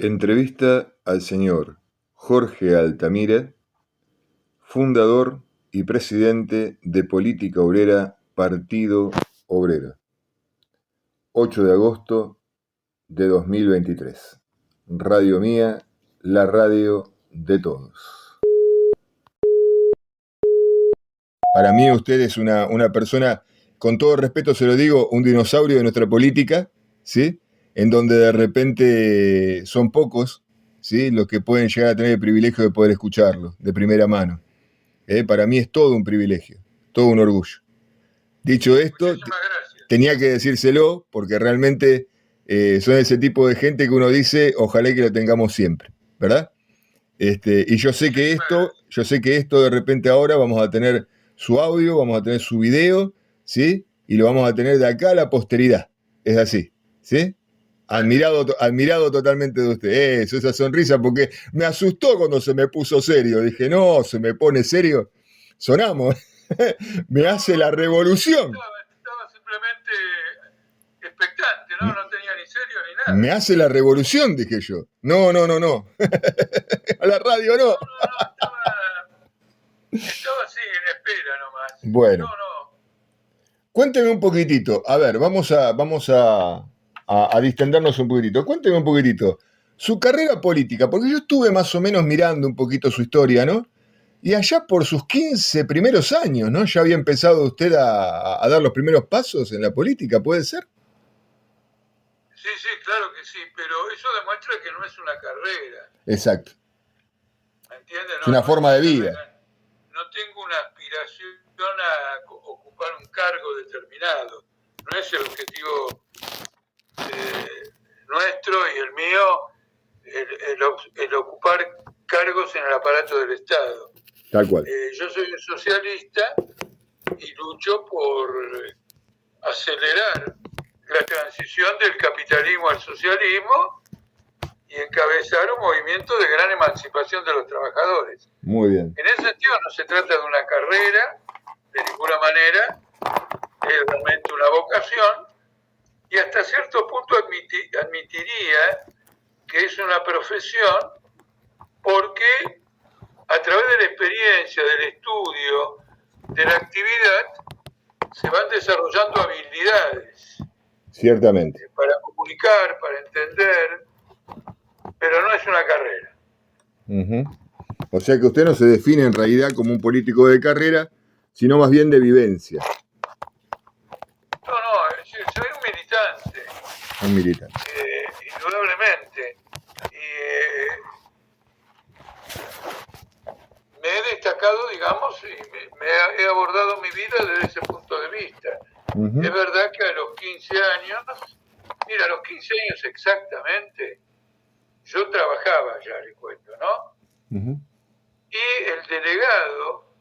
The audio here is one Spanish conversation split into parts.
Entrevista al señor Jorge Altamira, fundador y presidente de Política Obrera, Partido Obrero. 8 de agosto de 2023. Radio Mía, la radio de todos. Para mí usted es una persona, con todo respeto se lo digo, un dinosaurio de nuestra política, ¿sí? En donde de repente son pocos, ¿sí?, los que pueden llegar a tener el privilegio de poder escucharlo de primera mano. Para mí es todo un privilegio, todo un orgullo. Dicho esto, tenía que decírselo porque realmente son ese tipo de gente que uno dice, ojalá que lo tengamos siempre, ¿verdad? Y yo sé que esto de repente ahora vamos a tener su audio, vamos a tener su video, ¿sí? Y lo vamos a tener de acá a la posteridad. Es así, ¿sí? Admirado totalmente de usted. Eso, esa sonrisa, porque me asustó cuando se me puso serio. Dije, no, se me pone serio. Sonamos. Me hace la revolución. Estaba simplemente expectante, ¿no? No tenía ni serio ni nada. Me hace la revolución, dije yo. No. A la radio no. Estaba así en espera nomás. Bueno. No. Cuénteme un poquitito. A ver, vamos a distendernos un poquitito. Cuénteme un poquitito su carrera política, porque yo estuve más o menos mirando un poquito su historia, ¿no? Y allá por sus 15 primeros años, ¿no? Ya había empezado usted a dar los primeros pasos en la política, ¿puede ser? Sí, claro que sí, pero eso demuestra que no es una carrera. Exacto. ¿Me entiendes? Es una forma de vida. No tengo una aspiración a ocupar un cargo determinado. No es el objetivo nuestro y el mío el ocupar cargos en el aparato del Estado. Tal cual. Yo soy un socialista y lucho por acelerar la transición del capitalismo al socialismo y encabezar un movimiento de gran emancipación de los trabajadores. Muy bien. En ese sentido no se trata de una carrera, de ninguna manera, es realmente una vocación y hasta cierto punto admitiría que es una profesión porque a través de la experiencia, del estudio, de la actividad, se van desarrollando habilidades. Ciertamente. Para comunicar, para entender, pero no es una carrera. O sea que usted no se define en realidad como un político de carrera, sino más bien de vivencia. No, soy un militante. Un militante. Indudablemente. Me he destacado, digamos, y he abordado mi vida desde ese punto de vista. Es verdad que a los 15 años, mira, a los 15 años exactamente, yo trabajaba ya, le cuento, ¿no? Y el delegado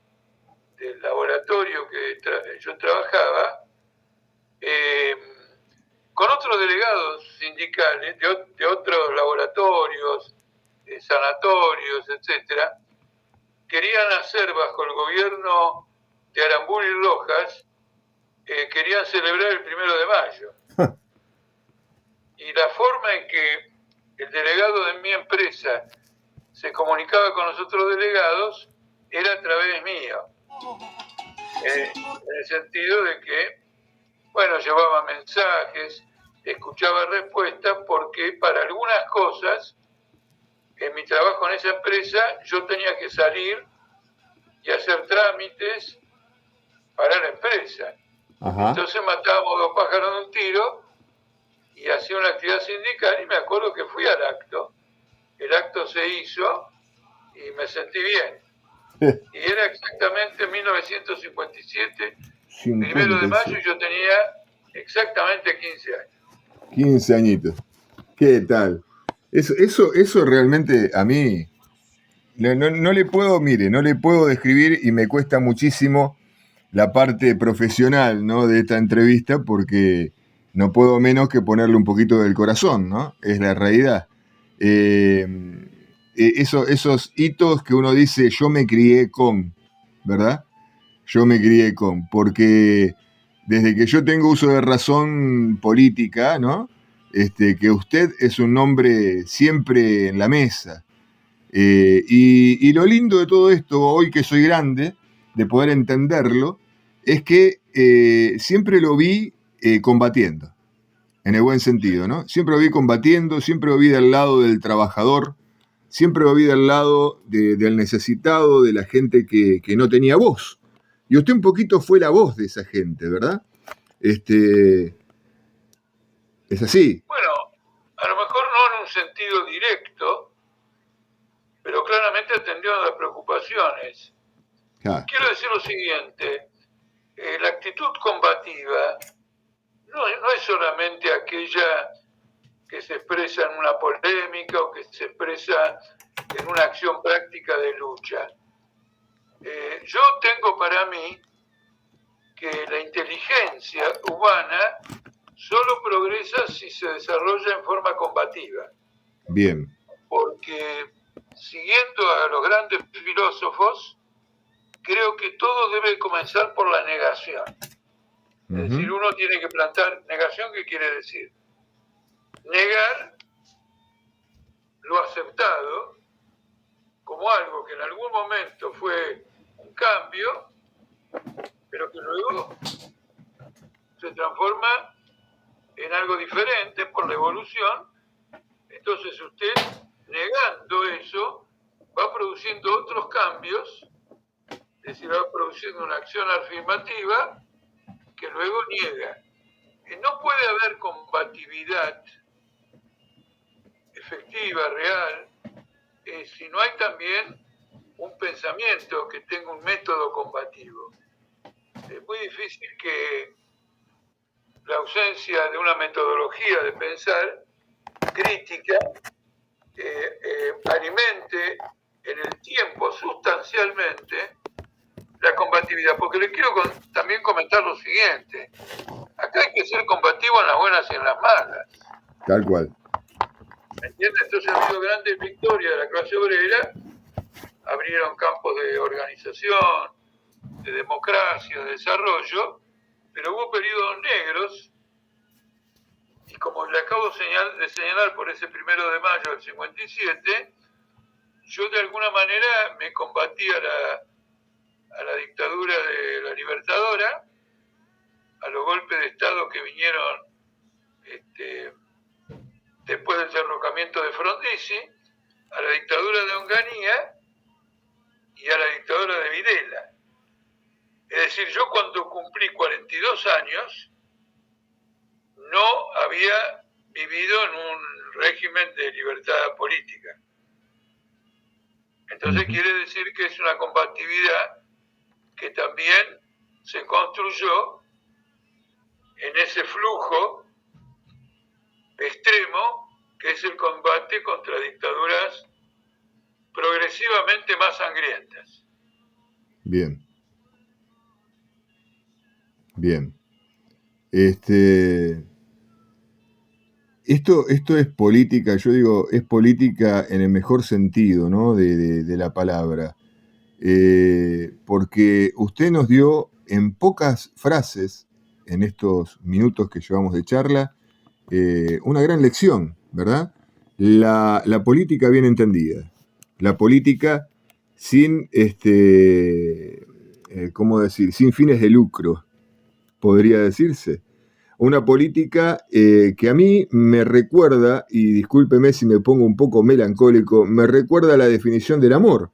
del laboratorio que yo trabajaba, con otros delegados sindicales de otros laboratorios, sanatorios, etcétera, querían hacer bajo el gobierno de Aramburu y Rojas, querían celebrar el 1 de mayo. Y la forma en que el delegado de mi empresa se comunicaba con los otros delegados era a través mío. En el sentido de que, bueno, llevaba mensajes, escuchaba respuestas, porque para algunas cosas, en mi trabajo en esa empresa, yo tenía que salir y hacer trámites para la empresa. Entonces matábamos 2 pájaros de un tiro y hacía una actividad sindical y me acuerdo que fui al acto. El acto se hizo y me sentí bien. Y era exactamente 1957, 1 de mayo, y yo tenía exactamente 15 años. 15 añitos. ¿Qué tal? Eso realmente a mí no le puedo describir y me cuesta muchísimo la parte profesional, ¿no?, de esta entrevista, porque no puedo menos que ponerle un poquito del corazón, ¿no? Es la realidad. Esos hitos que uno dice, yo me crié con, ¿verdad? Yo me crié con, porque desde que yo tengo uso de razón política, ¿no?, que usted es un nombre siempre en la mesa. Y lo lindo de todo esto, hoy que soy grande, de poder entenderlo, es que siempre lo vi combatiendo, en el buen sentido, ¿no? Siempre lo vi combatiendo, siempre lo vi del lado del trabajador, siempre lo vi del lado del necesitado, de la gente que no tenía voz. Y usted un poquito fue la voz de esa gente, ¿verdad? Es así. Bueno, a lo mejor no en un sentido directo, pero claramente atendió a las preocupaciones. Ah, Quiero decir lo siguiente, la actitud combativa no es solamente aquella que se expresa en una polémica o que se expresa en una acción práctica de lucha. Yo tengo para mí que la inteligencia humana solo progresa si se desarrolla en forma combativa. bien. Porque siguiendo a los grandes filósofos, creo que todo debe comenzar por la negación. Es decir, uno tiene que plantar negación. ¿Qué quiere decir? Negar lo aceptado como algo que en algún momento fue un cambio, pero que luego se transforma en algo diferente por la evolución. Entonces usted, negando eso, va produciendo otros cambios, es decir, va produciendo una acción afirmativa que luego niega. No puede haber combatividad efectiva, real, si no hay también un pensamiento que tenga un método combativo. Es muy difícil que la ausencia de una metodología de pensar crítica alimente en el tiempo sustancialmente la combatividad, porque le quiero también comentar lo siguiente. Acá hay que ser combativo en las buenas y en las malas. Tal cual. ¿Me entiendes? Entonces ha habido grandes victorias de la clase obrera, abrieron campos de organización, de democracia, de desarrollo, pero hubo periodos negros, y como le acabo de señalar por ese 1 de mayo del 57, yo de alguna manera me combatí a la dictadura de la Libertadora, a los golpes de Estado que vinieron después del derrocamiento de Frondizi, a la dictadura de Onganía y a la dictadura de Videla. Es decir, yo cuando cumplí 42 años no había vivido en un régimen de libertad política. Entonces quiere decir que es una combatividad que también se construyó en ese flujo extremo que es el combate contra dictaduras progresivamente más sangrientas. Bien. Bien. Esto es política, yo digo, es política en el mejor sentido, ¿no? de la palabra. Porque usted nos dio en pocas frases, en estos minutos que llevamos de charla, una gran lección, ¿verdad? La política bien entendida. La política sin, ¿cómo decir? Sin fines de lucro, podría decirse. Una política que a mí me recuerda, y discúlpeme si me pongo un poco melancólico, me recuerda a la definición del amor,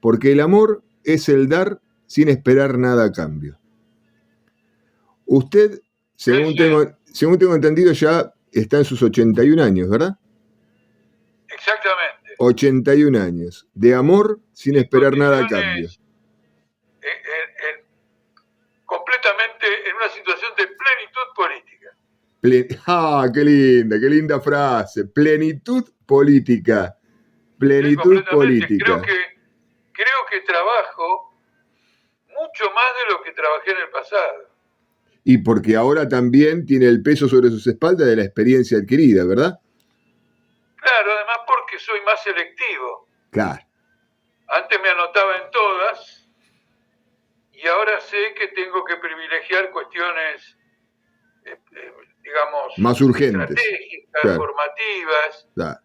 porque el amor es el dar sin esperar nada a cambio. Usted, según tengo entendido, ya está en sus 81 años, ¿verdad? Exactamente. 81 años, de amor sin esperar nada a cambio. Completamente en una situación de plenitud política. Qué linda frase. Plenitud política. Plenitud política. Creo que trabajo mucho más de lo que trabajé en el pasado. Y porque ahora también tiene el peso sobre sus espaldas de la experiencia adquirida, ¿verdad? Claro, además porque soy más selectivo. Claro. Antes me anotaba en todas y ahora sé que tengo que privilegiar cuestiones, digamos, más urgentes, estratégicas, claro, formativas, claro.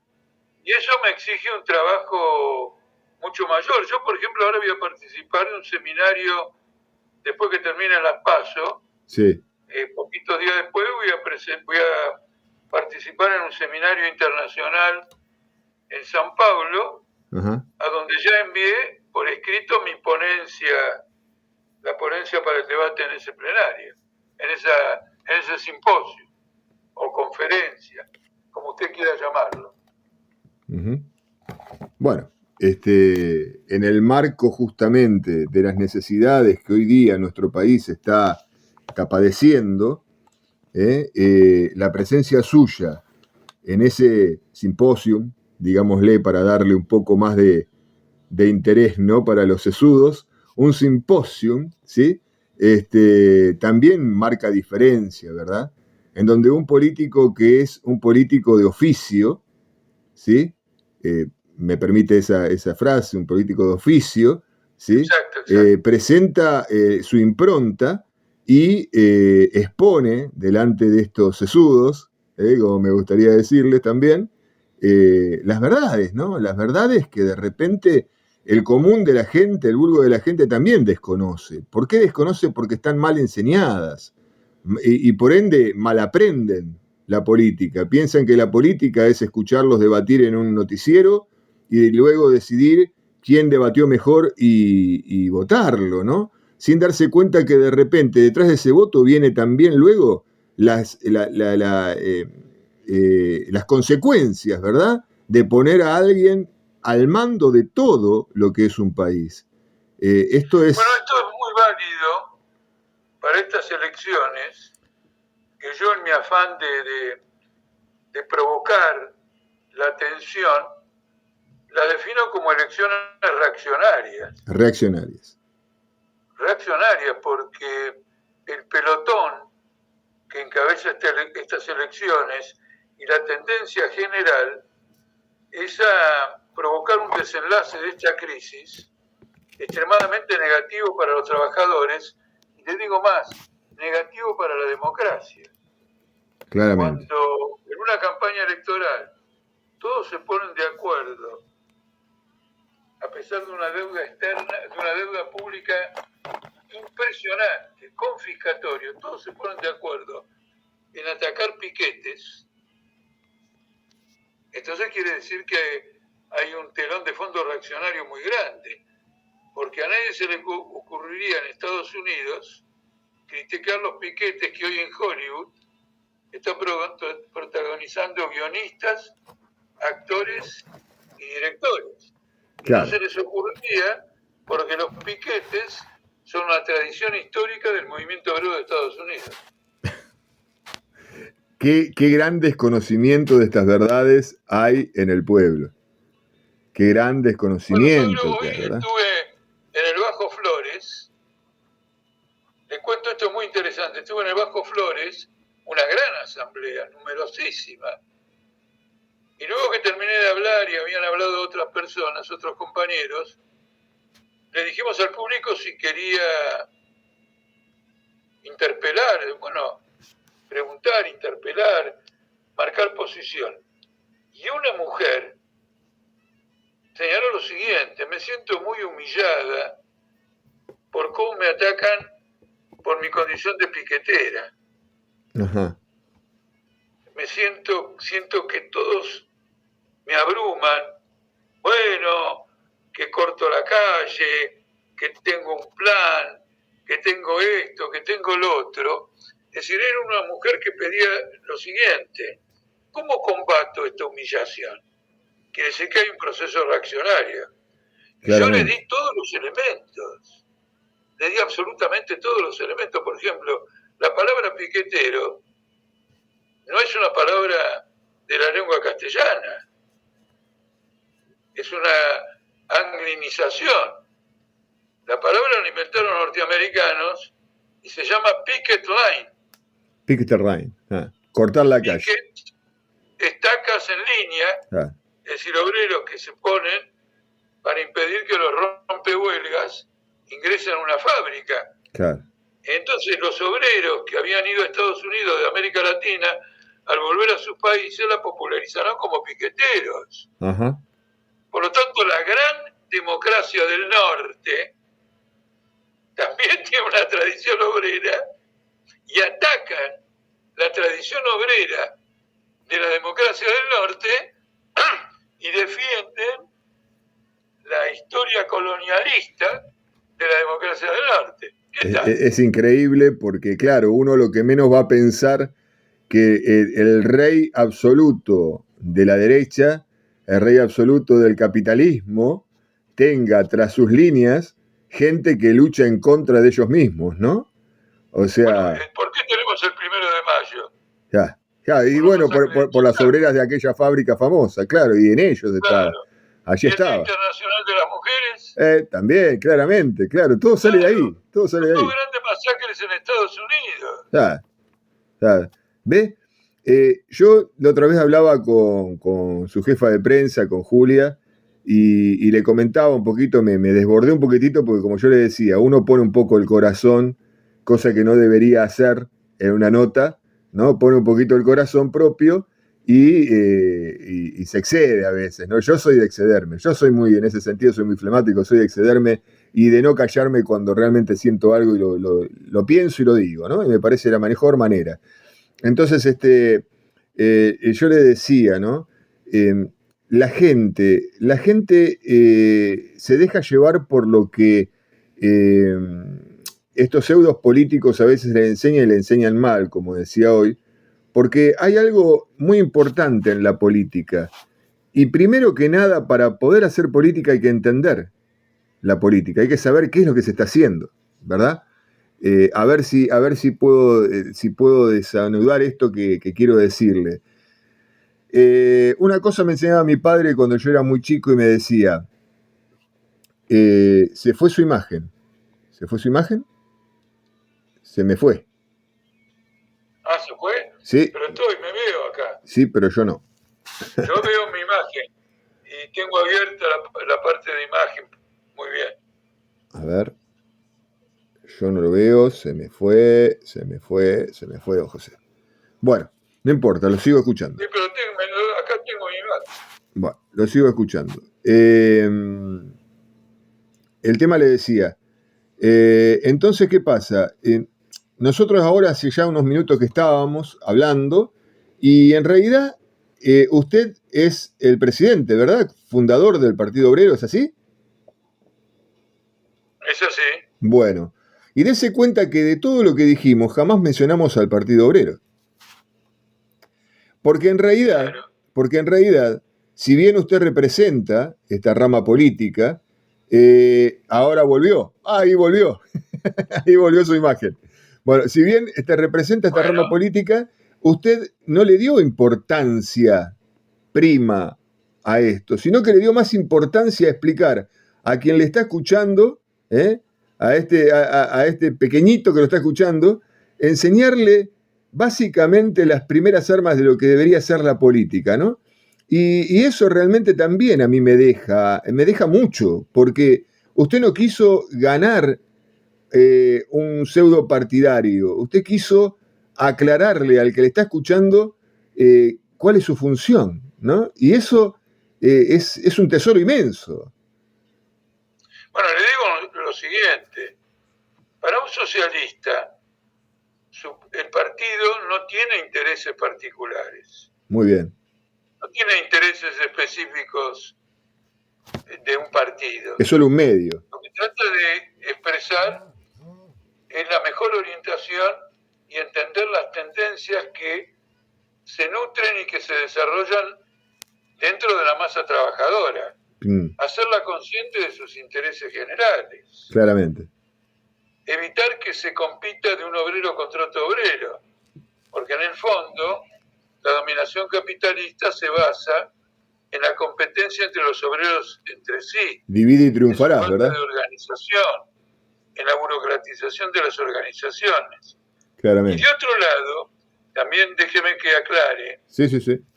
y eso me exige un trabajo mucho mayor. Yo, por ejemplo, ahora voy a participar de un seminario, después que termine las PASO, Sí. poquitos días después voy a participar en un seminario internacional en San Pablo, Ajá. a donde ya envié por escrito mi ponencia, la ponencia para el debate en ese plenario, en ese simposio o conferencia, como usted quiera llamarlo. Uh-huh. Bueno, en el marco justamente de las necesidades que hoy día nuestro país está padeciendo, la presencia suya en ese simposium, digámosle, para darle un poco más de interés, ¿no?, para los sesudos, un simposium, ¿sí? También marca diferencia, ¿verdad? En donde un político que es un político de oficio, ¿sí? Me permite esa frase, un político de oficio, ¿sí? Exacto. Presenta su impronta y expone delante de estos sesudos, como me gustaría decirles también, las verdades, ¿no? Las verdades que de repente el común de la gente, el vulgo de la gente también desconoce. ¿Por qué desconoce? Porque están mal enseñadas y por ende mal aprenden la política. Piensan que la política es escucharlos debatir en un noticiero y luego decidir quién debatió mejor y votarlo, ¿no? Sin darse cuenta que de repente detrás de ese voto viene también luego las consecuencias, ¿verdad?, de poner a alguien al mando de todo lo que es un país. Esto es... Bueno, esto es muy válido para estas elecciones, que yo en mi afán de provocar la tensión, la defino como elecciones reaccionarias. Reaccionarias. Reaccionarias porque el pelotón que encabeza estas elecciones y la tendencia general es a provocar un desenlace de esta crisis extremadamente negativo para los trabajadores, y les digo más, negativo para la democracia. Claramente. Cuando en una campaña electoral todos se ponen de acuerdo, a pesar de una deuda externa, de una deuda pública impresionante, confiscatorio, todos se ponen de acuerdo en atacar piquetes, entonces quiere decir que hay un telón de fondo reaccionario muy grande, porque a nadie se le ocurriría en Estados Unidos criticar los piquetes que hoy en Hollywood están protagonizando guionistas, actores y directores. Claro. No se les ocurriría porque los piquetes son una tradición histórica del movimiento obrero de Estados Unidos. Qué gran desconocimiento de estas verdades hay en el pueblo. Qué gran desconocimiento. Bueno, hoy estuve en el Bajo Flores. Les cuento esto muy interesante. Estuve en el Bajo Flores, una gran asamblea, numerosísima. Y luego que terminé de hablar y habían hablado otras personas, otros compañeros, le dijimos al público si quería interpelar, preguntar, interpelar, marcar posición. Y una mujer señaló lo siguiente: me siento muy humillada por cómo me atacan por mi condición de piquetera. Ajá. Siento que todos me abruman. Bueno, que corto la calle, que tengo un plan, que tengo esto, que tengo lo otro. Es decir, era una mujer que pedía lo siguiente: ¿cómo combato esta humillación? Quiere decir que hay un proceso reaccionario. Y yo le di todos los elementos. Le di absolutamente todos los elementos. Por ejemplo, la palabra piquetero no es una palabra de la lengua castellana. Es una anglinización. La palabra la inventaron los norteamericanos y se llama picket line. Picket line. Cortar la calle. Picket, estacas en línea, es decir, obreros que se ponen para impedir que los rompehuelgas ingresen a una fábrica. Claro. Entonces los obreros que habían ido a Estados Unidos de América Latina, al volver a sus países, la popularizaron como piqueteros. Ajá. Por lo tanto, la gran democracia del norte también tiene una tradición obrera y atacan la tradición obrera de la democracia del norte y defienden la historia colonialista de la democracia del norte. ¿Qué tal? Es increíble porque, claro, uno lo que menos va a pensar que el rey absoluto de la derecha, el rey absoluto del capitalismo, tenga tras sus líneas gente que lucha en contra de ellos mismos, ¿no? O sea... Bueno, ¿por qué tenemos el 1 de mayo? Ya, y bueno, por las obreras de aquella fábrica famosa, claro, y en ellos estaba. Claro. Allí ¿Y el Día estaba. Internacional de las Mujeres? También, claramente, claro, todo sale de ahí, todo sale de ahí. Dos grandes masacres en Estados Unidos. ¿Ves? Yo la otra vez hablaba con su jefa de prensa, con Julia, y le comentaba un poquito, me desbordé un poquitito, porque como yo le decía, uno pone un poco el corazón, cosa que no debería hacer en una nota, ¿no? Pone un poquito el corazón propio y se excede a veces, ¿no? Yo soy de excederme, yo soy muy, en ese sentido, soy muy flemático, soy de excederme y de no callarme cuando realmente siento algo y lo pienso y lo digo, ¿no? Y me parece la mejor manera. Entonces, yo le decía, ¿no? La gente se deja llevar por lo que estos pseudos políticos a veces le enseñan y le enseñan mal, como decía hoy, porque hay algo muy importante en la política. Y primero que nada, para poder hacer política hay que entender la política, hay que saber qué es lo que se está haciendo, ¿verdad? A ver si puedo desanudar esto que quiero decirle. Una cosa me enseñaba mi padre cuando yo era muy chico y me decía, se fue su imagen. ¿Se fue su imagen? Se me fue. ¿Ah, se fue? Sí. Pero me veo acá. Sí, pero yo no. Yo veo mi imagen y tengo abierta la parte de imagen. Muy bien. A ver. Yo no lo veo, se me fue, don José. Bueno, no importa, lo sigo escuchando. Sí, pero acá tengo mi imagen. Bueno, lo sigo escuchando. El tema le decía, entonces, ¿qué pasa? Nosotros ahora hace ya unos minutos que estábamos hablando y en realidad usted es el presidente, ¿verdad? Fundador del Partido Obrero, ¿es así? Es así. Bueno, y dése cuenta que de todo lo que dijimos jamás mencionamos al Partido Obrero. Porque en realidad, si bien usted representa esta rama política, ahora volvió. Ahí volvió. Ahí volvió su imagen. Bueno, si bien representa esta rama política, usted no le dio importancia prima a esto, sino que le dio más importancia a explicar a quien le está escuchando, a este pequeñito que lo está escuchando, enseñarle básicamente las primeras armas de lo que debería ser la política, ¿no? Y eso realmente también a mí me deja mucho, porque usted no quiso ganar un pseudo partidario, usted quiso aclararle al que le está escuchando cuál es su función, ¿no? Y eso es un tesoro inmenso. Bueno, le digo lo siguiente, para un socialista, el partido no tiene intereses particulares. Muy bien. No tiene intereses específicos de un partido. Es solo un medio. Lo que trata de expresar es la mejor orientación y entender las tendencias que se nutren y que se desarrollan dentro de la masa trabajadora. Hacerla consciente de sus intereses generales. Claramente. Evitar que se compita de un obrero contra otro obrero, porque en el fondo la dominación capitalista se basa en la competencia entre los obreros entre sí. Divide y triunfarás, ¿verdad? De organización, en la burocratización de las organizaciones. Claramente. Y de otro lado, también déjeme que aclare que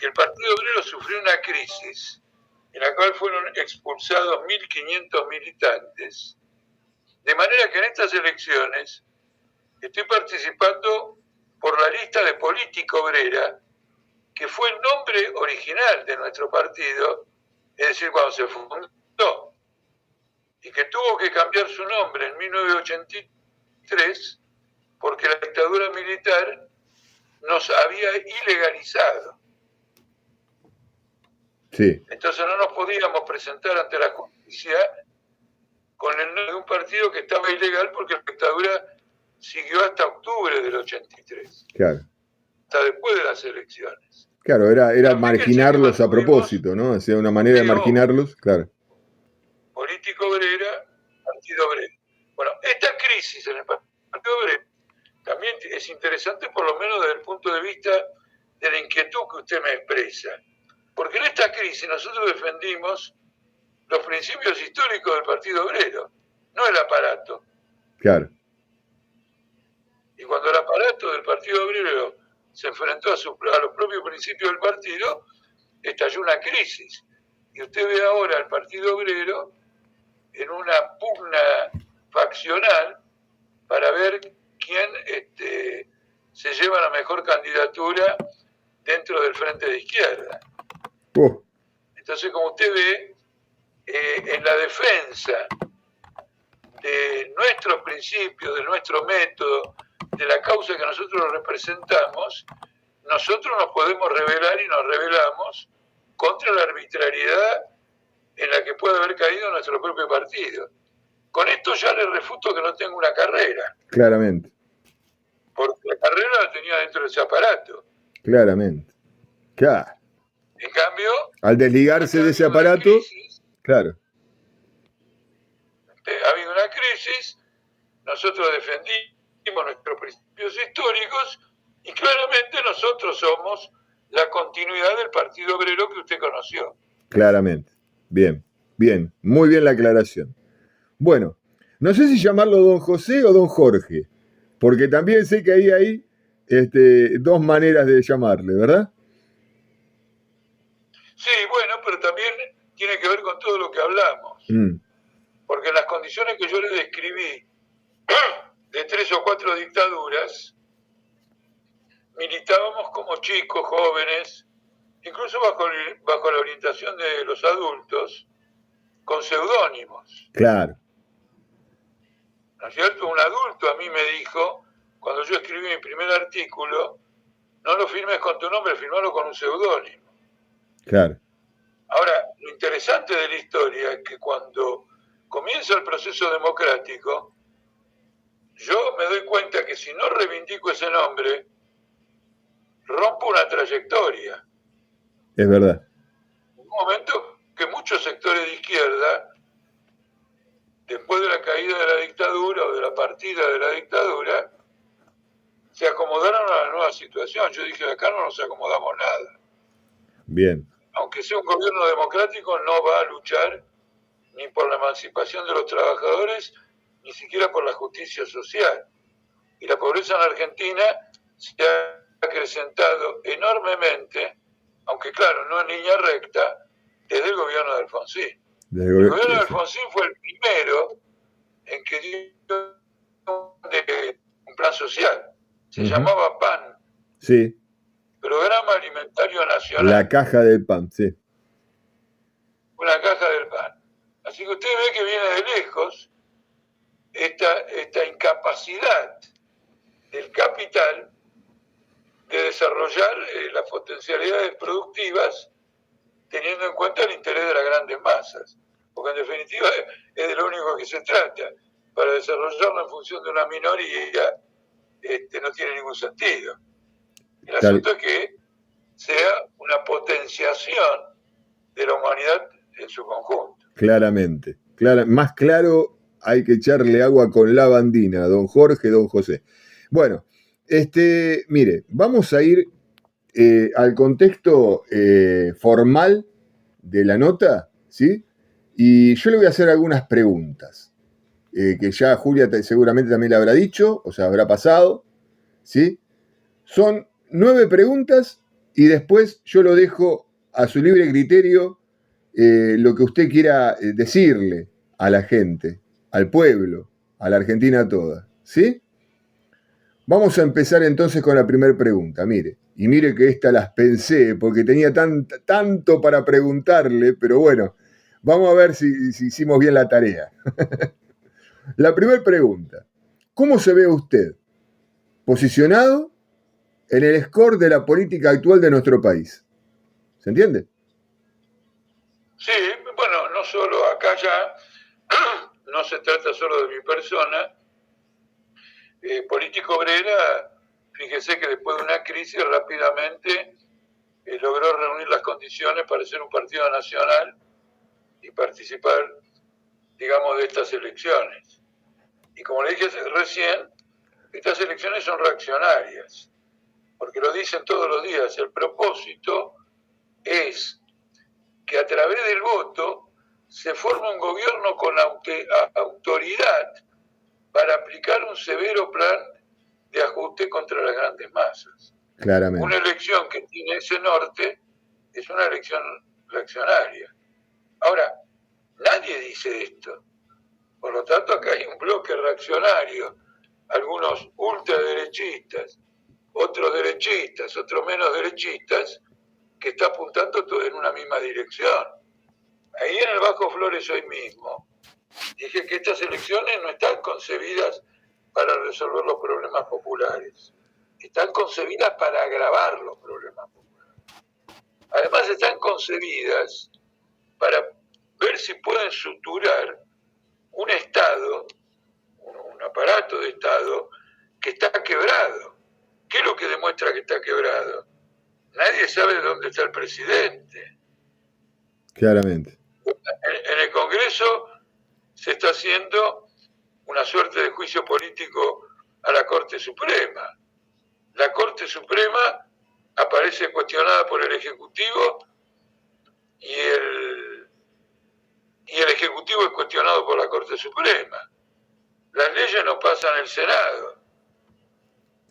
el Partido Obrero sufrió una crisis en la cual fueron expulsados 1.500 militantes, de manera que en estas elecciones Estoy participando por la lista de Política Obrera, que fue el nombre original de nuestro partido, es decir, cuando se fundó, y que tuvo que cambiar su nombre en 1983 porque la dictadura militar nos había ilegalizado. Sí. Entonces no nos podíamos presentar ante la justicia con el nombre de un partido que estaba ilegal porque la dictadura siguió hasta octubre del 83. Claro. Hasta después de las elecciones. Claro, era marginarlos a propósito, ¿no? O sea, una manera de marginarlos, claro. Política Obrera, Partido Obrero. Bueno, esta crisis en el Partido Obrero también es interesante, por lo menos desde el punto de vista de la inquietud que usted me expresa. Porque en esta crisis nosotros defendimos los principios históricos del Partido Obrero, no el aparato. Claro. Y cuando el aparato del Partido Obrero se enfrentó a los propios principios del partido, estalló una crisis. Y usted ve ahora al Partido Obrero en una pugna faccional para ver quién se lleva la mejor candidatura dentro del frente de izquierda. Entonces, como usted ve, en la defensa de nuestros principios, de nuestro método, de la causa que nosotros representamos, nosotros nos podemos rebelar y nos rebelamos contra la arbitrariedad en la que puede haber caído nuestro propio partido. Con esto ya le refuto que no tengo una carrera. Claramente. Porque la carrera la tenía dentro de ese aparato. Claramente. Claro. En cambio, al desligarse de ese aparato, crisis, claro. Ha habido una crisis, nosotros defendimos nuestros principios históricos y claramente nosotros somos la continuidad del Partido Obrero que usted conoció. Claramente. Bien, bien, muy bien la aclaración. Bueno, no sé si llamarlo don José o don Jorge, porque también sé que hay dos maneras de llamarle, ¿verdad? Sí, bueno, pero también tiene que ver con todo lo que hablamos. Porque en las condiciones que yo le describí de 3 o 4 dictaduras, militábamos como chicos, jóvenes, incluso bajo la orientación de los adultos, con seudónimos. Claro. ¿No es cierto? Un adulto a mí me dijo, cuando yo escribí mi primer artículo, no lo firmes con tu nombre, firmalo con un seudónimo. Claro. Ahora, lo interesante de la historia es que cuando comienza el proceso democrático, yo me doy cuenta que si no reivindico ese nombre, rompo una trayectoria. Es verdad. Un momento que muchos sectores de izquierda, después de la caída de la dictadura o de la partida de la dictadura, se acomodaron a la nueva situación. Yo dije, acá no nos acomodamos nada. Bien. Aunque sea un gobierno democrático, no va a luchar ni por la emancipación de los trabajadores, ni siquiera por la justicia social. Y la pobreza en Argentina se ha acrecentado enormemente, aunque claro, no en línea recta, desde el gobierno de Alfonsín. El gobierno de Alfonsín fue el primero en que dio un plan social. Se llamaba PAN. Sí. Programa Alimentario Nacional. La caja del pan, sí. Una caja del pan. Así que usted ve que viene de lejos esta incapacidad del capital de desarrollar las potencialidades productivas teniendo en cuenta el interés de las grandes masas. Porque en definitiva es de lo único que se trata. Para desarrollarlo en función de una minoría no tiene ningún sentido. El asunto es que sea una potenciación de la humanidad en su conjunto. Claramente. Más claro hay que echarle agua con lavandina, don Jorge, don José. Bueno, mire, vamos a ir al contexto formal de la nota, ¿sí? Y yo le voy a hacer algunas preguntas, que ya Julia seguramente también le habrá dicho, o sea, habrá pasado, ¿sí? Son 9 preguntas y después yo lo dejo a su libre criterio lo que usted quiera decirle a la gente, al pueblo, a la Argentina toda, ¿sí? Vamos a empezar entonces con la primera pregunta, mire. Y mire que esta las pensé, porque tenía tanto para preguntarle, pero bueno, vamos a ver si hicimos bien la tarea. La primera pregunta, ¿cómo se ve usted posicionado en el score de la política actual de nuestro país? ¿Se entiende? Sí, bueno, no solo acá ya, no se trata solo de mi persona. Política Obrera, fíjese que después de una crisis rápidamente logró reunir las condiciones para ser un partido nacional y participar, digamos, de estas elecciones. Y como le dije recién, estas elecciones son reaccionarias, porque lo dicen todos los días, el propósito es que a través del voto se forma un gobierno con autoridad para aplicar un severo plan de ajuste contra las grandes masas. Claramente. Una elección que tiene ese norte es una elección reaccionaria. Ahora, nadie dice esto. Por lo tanto, acá hay un bloque reaccionario, algunos ultraderechistas, otros derechistas, otros menos derechistas, que está apuntando todo en una misma dirección. Ahí en el Bajo Flores hoy mismo dije que estas elecciones no están concebidas para resolver los problemas populares, están concebidas para agravar los problemas populares. Además están concebidas para ver si pueden suturar un Estado, un aparato de Estado que está quebrado. ¿Qué es lo que demuestra que está quebrado? Nadie sabe dónde está el presidente. Claramente. En el Congreso se está haciendo una suerte de juicio político a la Corte Suprema. La Corte Suprema aparece cuestionada por el Ejecutivo y el Ejecutivo es cuestionado por la Corte Suprema. Las leyes no pasan el Senado.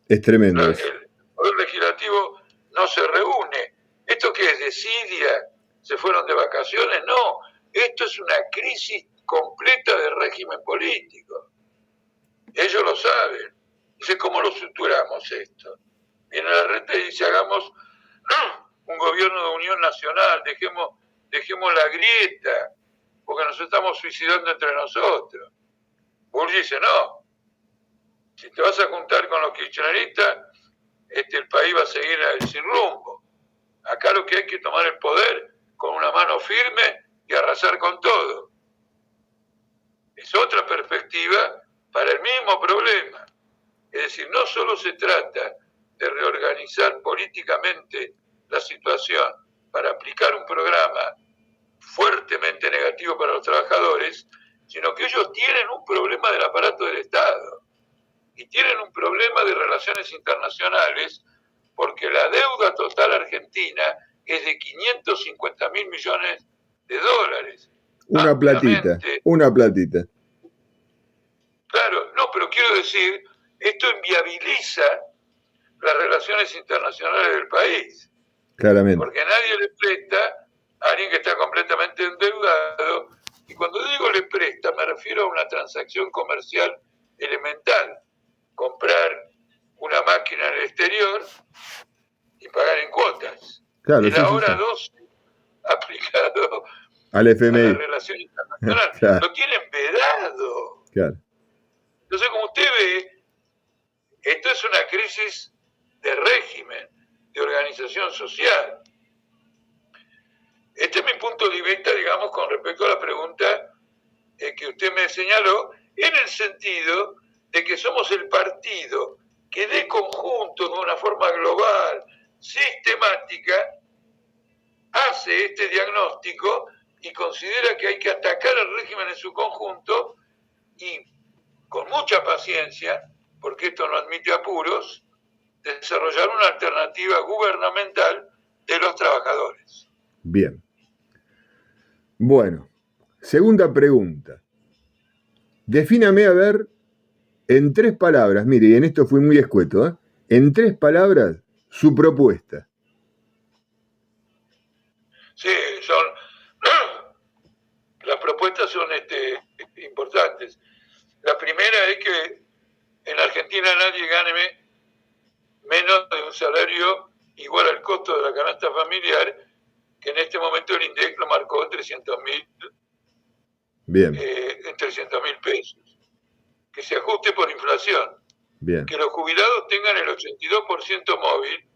Es tremendo eso. El Poder Legislativo no se reúne. ¿Esto qué es? ¿Desidia? ¿Se fueron de vacaciones? No. Esto es una crisis completa de régimen político. Ellos lo saben. Dice, ¿cómo lo suturamos esto? Viene la reta y dice, hagamos un gobierno de unión nacional, dejemos la grieta, porque nos estamos suicidando entre nosotros. Bull dice, no. Si te vas a juntar con los kirchneristas, el país va a seguir sin rumbo. Acá lo que hay que tomar el poder con una mano firme y arrasar con todo. Es otra perspectiva para el mismo problema. Es decir, no solo se trata de reorganizar políticamente la situación para aplicar un programa fuertemente negativo para los trabajadores, sino que ellos tienen un problema del aparato del Estado y tienen un problema de relaciones internacionales porque la deuda total argentina es de 550.000 millones de dólares. Una platita. Claro, no, pero quiero decir, esto inviabiliza las relaciones internacionales del país. Claramente. Porque nadie le presta a alguien que está completamente endeudado. Y cuando digo le presta, me refiero a una transacción comercial elemental. Comprar una máquina en el exterior y pagar en cuotas. Claro, el ahora 12 aplicado al FMI. A la relación internacional. Claro. Lo tienen vedado. Claro. Entonces, como usted ve, esto es una crisis de régimen, de organización social. Este es mi punto de vista, digamos, con respecto a la pregunta que usted me señaló, en el sentido de que somos el partido que de conjunto, de una forma global, sistemática, hace este diagnóstico y considera que hay que atacar al régimen en su conjunto y con mucha paciencia, porque esto no admite apuros, desarrollar una alternativa gubernamental de los trabajadores. Bien. Bueno, segunda pregunta. Defíname, a ver, en 3 palabras, mire, y en esto fui muy escueto, ¿eh? En 3 palabras, su propuesta. Sí, las propuestas son importantes. La primera es que en Argentina nadie gane menos de un salario igual al costo de la canasta familiar, que en este momento el INDEC lo marcó en 300.000 pesos. Que se ajuste por inflación. Bien. Que los jubilados tengan el 82% móvil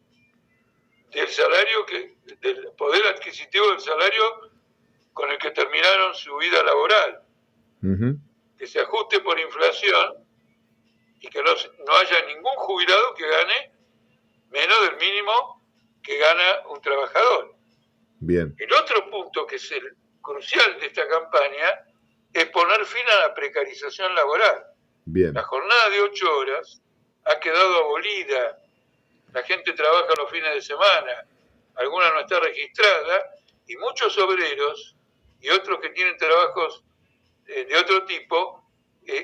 del salario, del poder adquisitivo del salario con el que terminaron su vida laboral. Que se ajuste por inflación y que no haya ningún jubilado que gane menos del mínimo que gana un trabajador. Bien. El otro punto que es el crucial de esta campaña es poner fin a la precarización laboral. Bien. La jornada de 8 horas ha quedado abolida. La gente trabaja los fines de semana, alguna no está registrada, y muchos obreros y otros que tienen trabajos de otro tipo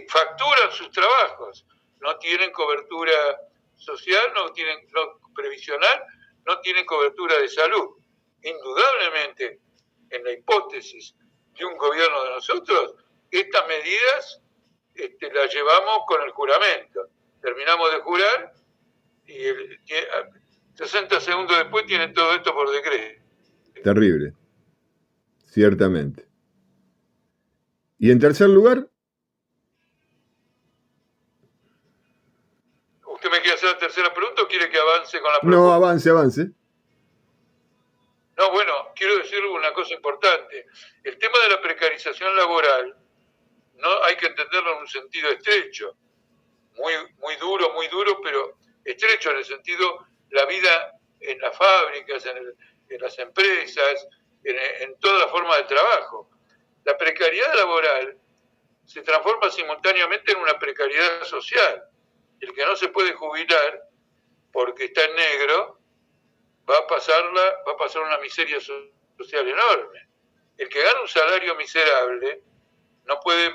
facturan sus trabajos. No tienen cobertura social, no previsional, no tienen cobertura de salud. Indudablemente, en la hipótesis de un gobierno de nosotros, estas medidas las llevamos con el juramento. Terminamos de jurar y 60 segundos después tienen todo esto por decreto. Terrible, ciertamente. Y en tercer lugar, ¿usted me quiere hacer la tercera pregunta o quiere que avance con la pregunta? No, avance. No, bueno, quiero decir una cosa importante. El tema de la precarización laboral no hay que entenderlo en un sentido estrecho, muy duro, pero estrecho en el sentido la vida en las fábricas, en las empresas, en toda la forma de trabajo. La precariedad laboral se transforma simultáneamente en una precariedad social. El que no se puede jubilar porque está en negro va a pasar una miseria social enorme. El que gana un salario miserable no puede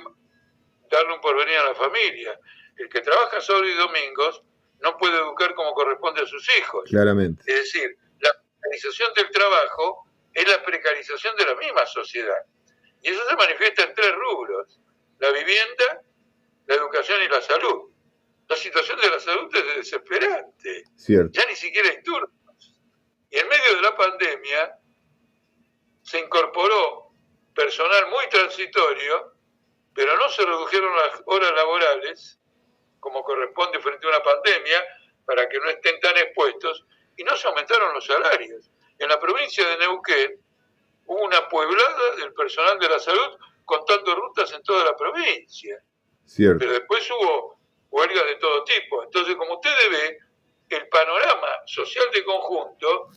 darle un porvenir a la familia. El que trabaja sábado y domingos no puede educar como corresponde a sus hijos. Claramente. Es decir, la precarización del trabajo es la precarización de la misma sociedad. Y eso se manifiesta en 3 rubros: la vivienda, la educación y la salud. La situación de la salud es desesperante. Cierto. Ya ni siquiera hay turnos. Y en medio de la pandemia se incorporó personal muy transitorio, pero no se redujeron las horas laborales como corresponde frente a una pandemia para que no estén tan expuestos, y no se aumentaron los salarios. En la provincia de Neuquén hubo una pueblada del personal de la salud contando rutas en toda la provincia. Cierto. Pero después hubo huelgas de todo tipo. Entonces, como ustedes ven, el panorama social de conjunto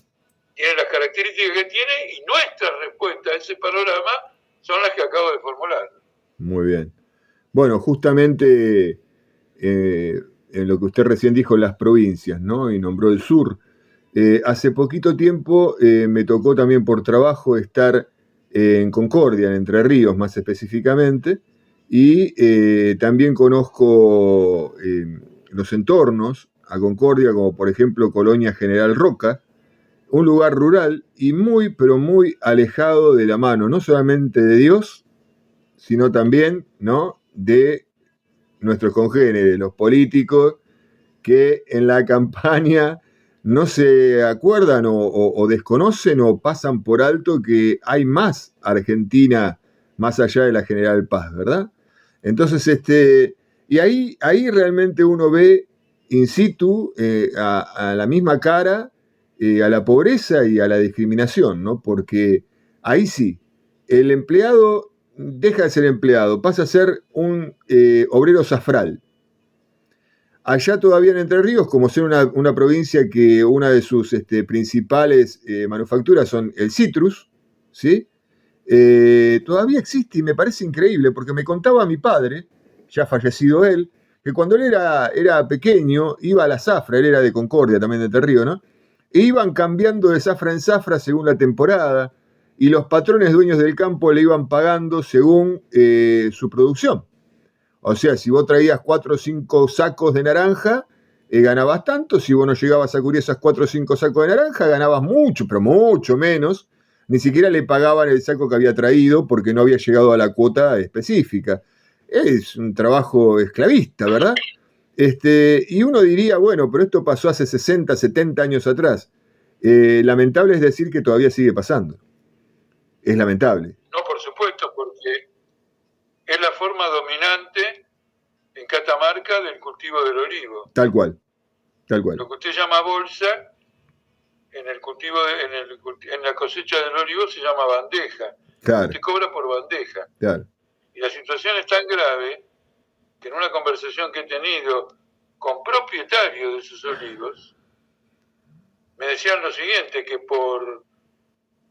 tiene las características que tiene, y nuestras respuestas a ese panorama son las que acabo de formular. Muy bien. Bueno, justamente en lo que usted recién dijo, las provincias, ¿no? Y nombró el sur. Hace poquito tiempo me tocó también por trabajo estar en Concordia, en Entre Ríos más específicamente, y también conozco los entornos a Concordia, como por ejemplo Colonia General Roca, un lugar rural y pero muy alejado de la mano, no solamente de Dios, sino también, ¿no?, de nuestros congéneres, los políticos, que en la campaña no se acuerdan o desconocen o pasan por alto que hay más Argentina más allá de la General Paz, ¿verdad? Entonces, y ahí realmente uno ve in situ a la misma cara a la pobreza y a la discriminación, ¿no? Porque ahí sí, el empleado deja de ser empleado, pasa a ser un obrero zafral. Allá todavía en Entre Ríos, como ser una provincia que una de sus principales manufacturas son el citrus, ¿sí? Todavía existe y me parece increíble, porque me contaba mi padre, ya fallecido él, que cuando él era pequeño iba a la zafra, él era de Concordia, también de Entre Ríos, ¿no? E iban cambiando de zafra en zafra según la temporada, y los patrones dueños del campo le iban pagando según su producción. O sea, si vos traías 4 o 5 sacos de naranja, ganabas tanto. Si vos no llegabas a cubrir esas 4 o 5 sacos de naranja, ganabas mucho, pero mucho menos. Ni siquiera le pagaban el saco que había traído porque no había llegado a la cuota específica. Es un trabajo esclavista, ¿verdad? Y uno diría, bueno, pero esto pasó hace 60, 70 años atrás. Lamentable es decir que todavía sigue pasando. Es lamentable. No, por supuesto, porque es la forma dominante en Catamarca del cultivo del olivo. Tal cual, tal cual. Lo que usted llama bolsa, en el cultivo, en la cosecha del olivo se llama bandeja. Claro. Usted cobra por bandeja. Claro. Y la situación es tan grave que en una conversación que he tenido con propietarios de esos olivos, me decían lo siguiente, que por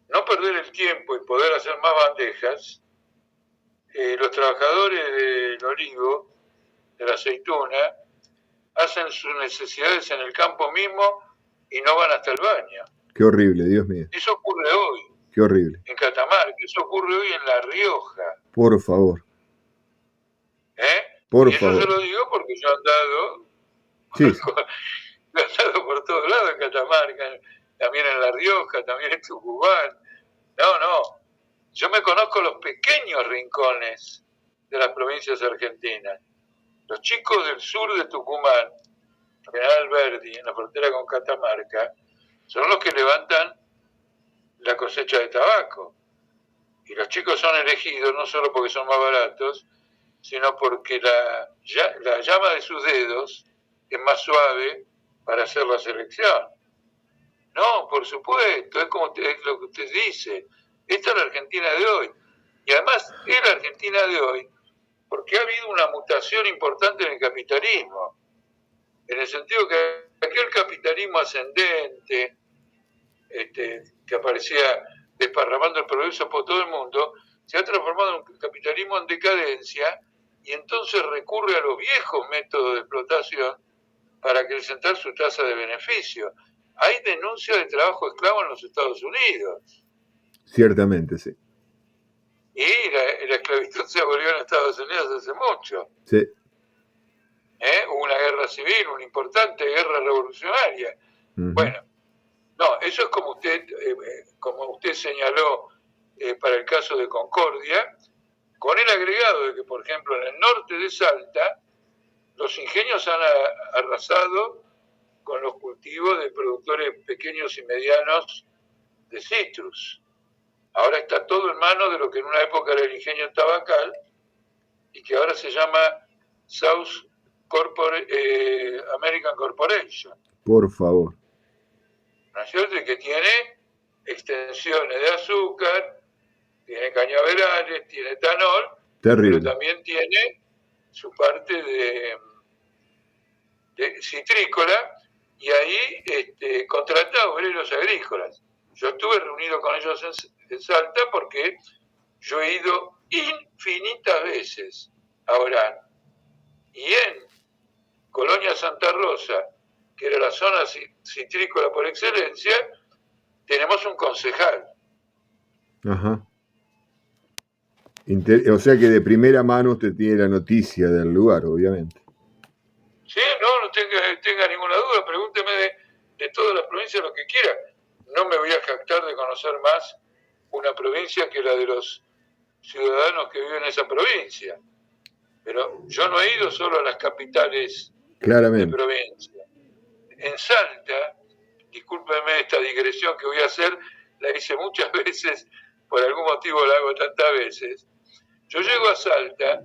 no perder el tiempo y poder hacer más bandejas, los trabajadores del olivo, de la aceituna, hacen sus necesidades en el campo mismo y no van hasta el baño. Qué horrible, Dios mío. Eso ocurre hoy. Qué horrible. En Catamarca, eso ocurre hoy en La Rioja. Por favor. Y eso se lo digo porque yo he andado, sí. he andado por todos lados en Catamarca, también en La Rioja, también en Tucumán. No, yo me conozco los pequeños rincones de las provincias argentinas. Los chicos del sur de Tucumán, General Alberdi, en la frontera con Catamarca, son los que levantan la cosecha de tabaco. Y los chicos son elegidos no solo porque son más baratos, sino porque la llama de sus dedos es más suave para hacer la selección. No, por supuesto, es como es lo que usted dice. Esta es la Argentina de hoy. Y además es la Argentina de hoy porque ha habido una mutación importante en el capitalismo. En el sentido que aquel capitalismo ascendente, que aparecía desparramando el progreso por todo el mundo, se ha transformado en un capitalismo en decadencia y entonces recurre a los viejos métodos de explotación para acrecentar su tasa de beneficio. Hay denuncia de trabajo esclavo en los Estados Unidos. Ciertamente, sí. Y la esclavitud se abolió en Estados Unidos hace mucho. Sí. Hubo una guerra civil, una importante guerra revolucionaria. Uh-huh. Bueno, no, eso es como usted señaló para el caso de Concordia, con el agregado de que, por ejemplo, en el norte de Salta, los ingenios han arrasado con los cultivos de productores pequeños y medianos de citrus. Ahora está todo en manos de lo que en una época era el ingenio tabacal y que ahora se llama South American Corporation. Por favor. ¿No es cierto? Y que tiene extensiones de azúcar, tiene cañaverales, tiene etanol, terrible, pero también tiene su parte de citrícola y ahí contrata obreros agrícolas. Yo estuve reunido con ellos en Salta porque yo he ido infinitas veces a Orán. Y en Colonia Santa Rosa, que era la zona citrícola por excelencia, tenemos un concejal. Ajá. O sea que de primera mano usted tiene la noticia del lugar, obviamente. Sí, no tenga ninguna duda, pregúnteme de todas las provincias lo que quiera. No me voy a jactar de conocer más una provincia que la de los ciudadanos que viven en esa provincia. Pero yo no he ido solo a las capitales de provincia. En Salta, discúlpeme esta digresión que voy a hacer, la hice muchas veces, por algún motivo la hago tantas veces. Yo llego a Salta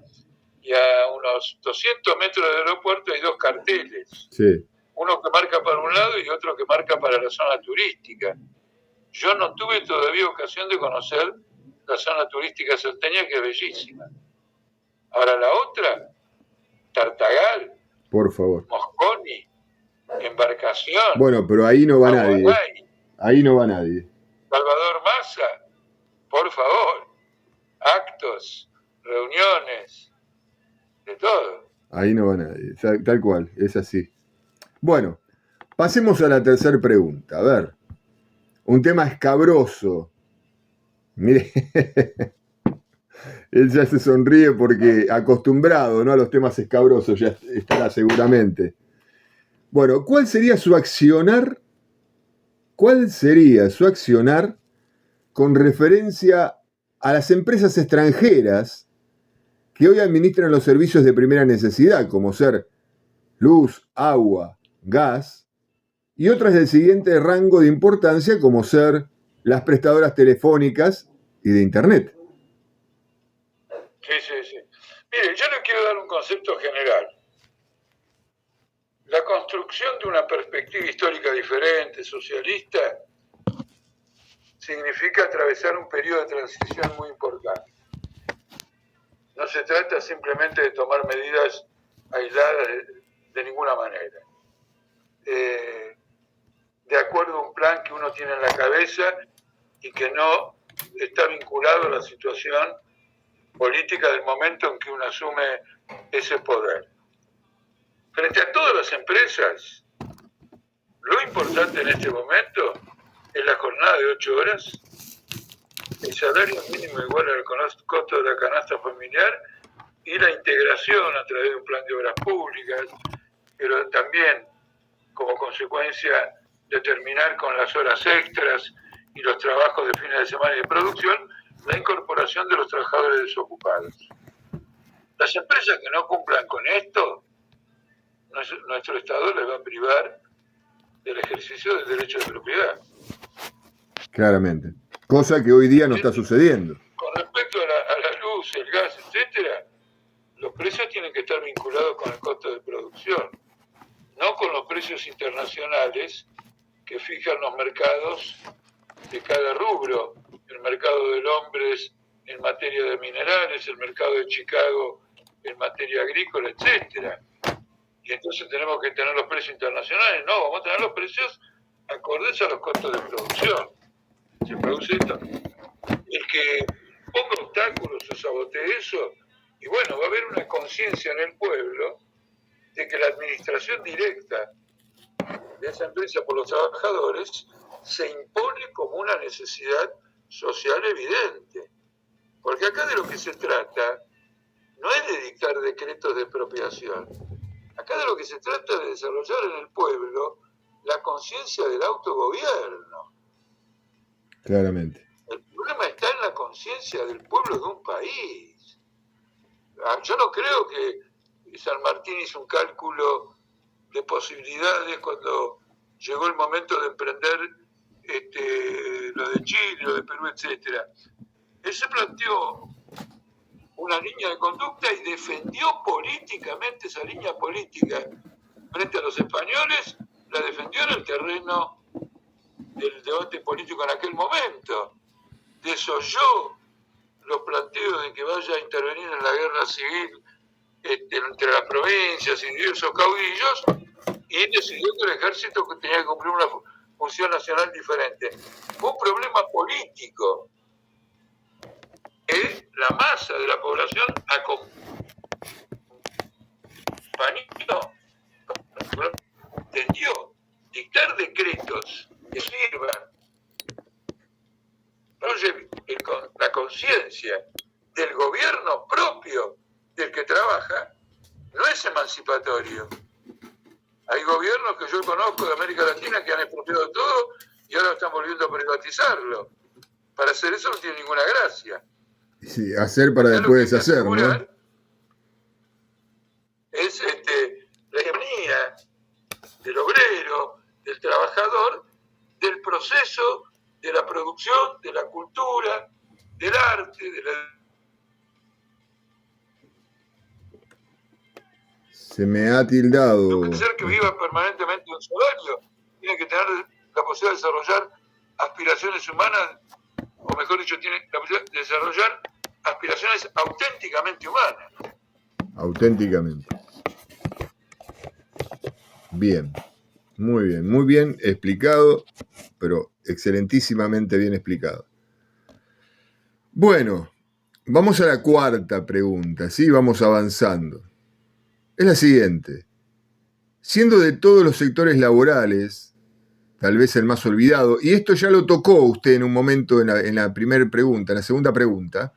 y a unos 200 metros del aeropuerto hay dos carteles. Sí. Uno que marca para un lado y otro que marca para la zona turística. Yo no tuve todavía ocasión de conocer la zona turística salteña, que es bellísima. Ahora la otra, Tartagal, por favor, Mosconi, Embarcación. Bueno, pero ahí no va nadie. Ahí no va nadie. Salvador Massa, por favor. Actos, reuniones, de todo. Ahí no va nadie, tal cual, es así. Bueno, pasemos a la tercera pregunta. A ver, un tema escabroso. Mire, él ya se sonríe porque acostumbrado, ¿no?, a los temas escabrosos, ya estará seguramente. Bueno, ¿cuál sería su accionar? ¿Cuál sería su accionar con referencia a las empresas extranjeras que hoy administran los servicios de primera necesidad, como ser luz, agua, gas, y otras del siguiente rango de importancia como ser las prestadoras telefónicas y de Internet. Sí. Mire, yo le quiero dar un concepto general. La construcción de una perspectiva histórica diferente, socialista, significa atravesar un periodo de transición muy importante. No se trata simplemente de tomar medidas aisladas de ninguna manera. De acuerdo a un plan que uno tiene en la cabeza y que no está vinculado a la situación política del momento en que uno asume ese poder. Frente a todas las empresas, lo importante en este momento es la jornada de 8 horas, el salario mínimo igual al costo de la canasta familiar y la integración a través de un plan de obras públicas, pero también como consecuencia de terminar con las horas extras y los trabajos de fines de semana y de producción, la incorporación de los trabajadores desocupados. Las empresas que no cumplan con esto, nuestro Estado les va a privar del ejercicio del derecho de propiedad. Claramente. Cosa que hoy día no está sucediendo. Con respecto a la luz, el gas, etcétera, los precios tienen que estar vinculados con el costo de producción, no con los precios internacionales que fijan los mercados de cada rubro. El mercado del hombre en materia de minerales, el mercado de Chicago en materia agrícola, etcétera. Y entonces tenemos que tener los precios internacionales. No, vamos a tener los precios acordes a los costos de producción. Se produce esto. El que ponga obstáculos o sabotee eso, y bueno, va a haber una conciencia en el pueblo de que la administración directa de esa empresa por los trabajadores se impone como una necesidad social evidente. Porque acá de lo que se trata no es de dictar decretos de expropiación. Acá de lo que se trata es de desarrollar en el pueblo la conciencia del autogobierno. Claramente. El problema está en la conciencia del pueblo de un país. Yo no creo que San Martín hizo un cálculo de posibilidades cuando llegó el momento de emprender lo de Chile, lo de Perú, etcétera. Él se planteó una línea de conducta y defendió políticamente esa línea política frente a los españoles, la defendió en el terreno del debate político en aquel momento. Desoyó los planteos de que vaya a intervenir en la guerra civil entre las provincias y diversos caudillos, y decidió que el ejército tenía que cumplir una función nacional diferente. Fue un problema político que la masa de la población entendió. Dictar decretos que sirvan la conciencia del gobierno propio del que trabaja no es emancipatorio. Hay gobiernos que yo conozco de América Latina que han expropiado todo y ahora están volviendo a privatizarlo. Para hacer eso no tiene ninguna gracia. Sí, hacer para después deshacer, ¿no? Es la hegemonía del obrero, del trabajador, del proceso de la producción, de la cultura, del arte, de la... Se me ha tildado. No puede ser que viva permanentemente en salario. Tiene que tener la posibilidad de desarrollar aspiraciones humanas, o mejor dicho, tiene la posibilidad de desarrollar aspiraciones auténticamente humanas. Auténticamente. Bien, muy bien explicado, pero excelentísimamente bien explicado. Bueno, vamos a la cuarta pregunta, ¿sí? Vamos avanzando. Es la siguiente. Siendo de todos los sectores laborales, tal vez el más olvidado, y esto ya lo tocó usted en un momento en la primera pregunta, en la segunda pregunta,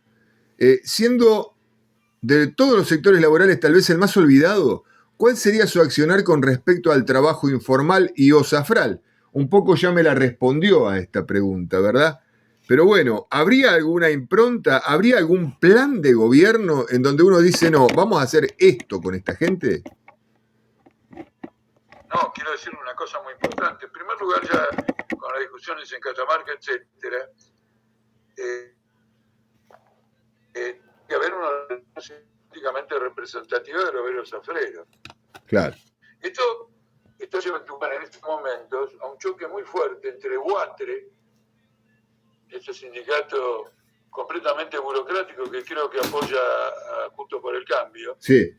siendo de todos los sectores laborales tal vez el más olvidado, ¿cuál sería su accionar con respecto al trabajo informal y OSAFRAL? Un poco ya me la respondió a esta pregunta, ¿verdad? Pero bueno, ¿habría alguna impronta, habría algún plan de gobierno en donde uno dice, no, vamos a hacer esto con esta gente? No, quiero decir una cosa muy importante. En primer lugar, ya con las discusiones en Catamarca, etcétera, que haber una relación políticamente representativa de los obreros zafreros. Claro. Esto lleva en estos momentos a un choque muy fuerte entre UATRE, este sindicato completamente burocrático que creo que apoya a Juntos por el Cambio, Sí.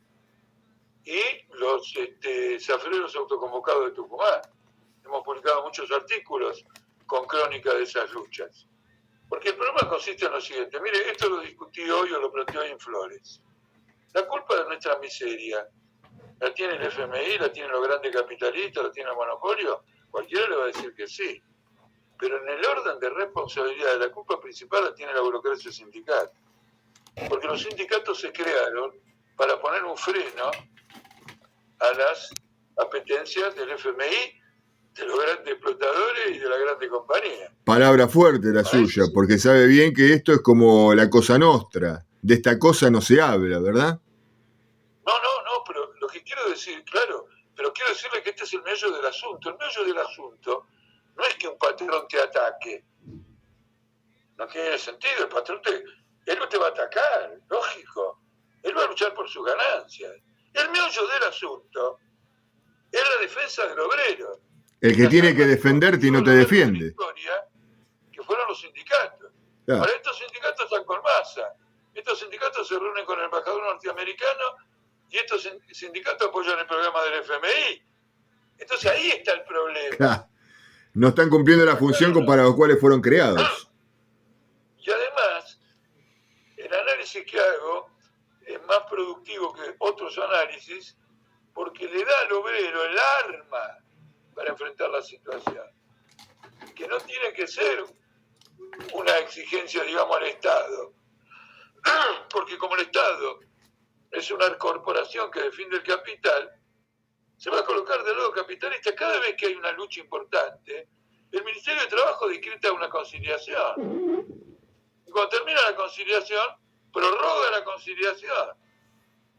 y los zafreros autoconvocados de Tucumán. Hemos publicado muchos artículos con crónica de esas luchas. Porque el problema consiste en lo siguiente. Mire, esto lo discutí hoy o lo planteó hoy en Flores. La culpa de nuestra miseria la tiene el FMI, la tienen los grandes capitalistas, la tiene el monopolio. Cualquiera le va a decir que sí. Pero en el orden de responsabilidad, la culpa principal la tiene la burocracia sindical. Porque los sindicatos se crearon para poner un freno a las apetencias del FMI, de los grandes explotadores y de la grande compañía. Palabra fuerte la suya, porque sabe bien que esto es como la cosa nostra. De esta cosa no se habla, ¿verdad? No, pero lo que quiero decir, claro, pero quiero decirle que este es el meollo del asunto. El meollo del asunto no es que un patrón te ataque. No tiene sentido, el patrón él no te va a atacar, lógico. Él va a luchar por sus ganancias. El meollo del asunto es la defensa del obrero. El que tiene que defenderte y no te defiende. Que fueron los sindicatos. Claro. Ahora estos sindicatos están con masa. Estos sindicatos se reúnen con el embajador norteamericano y estos sindicatos apoyan el programa del FMI. Entonces ahí está el problema. Claro. No están cumpliendo la función para los cuales fueron creados. Y además, el análisis que hago es más productivo que otros análisis porque le da al obrero el arma para enfrentar la situación. Que no tiene que ser una exigencia, digamos, al Estado. Porque como el Estado es una corporación que defiende el capital, se va a colocar del lado capitalista cada vez que hay una lucha importante. El Ministerio de Trabajo decreta una conciliación. Y cuando termina la conciliación, prorroga la conciliación.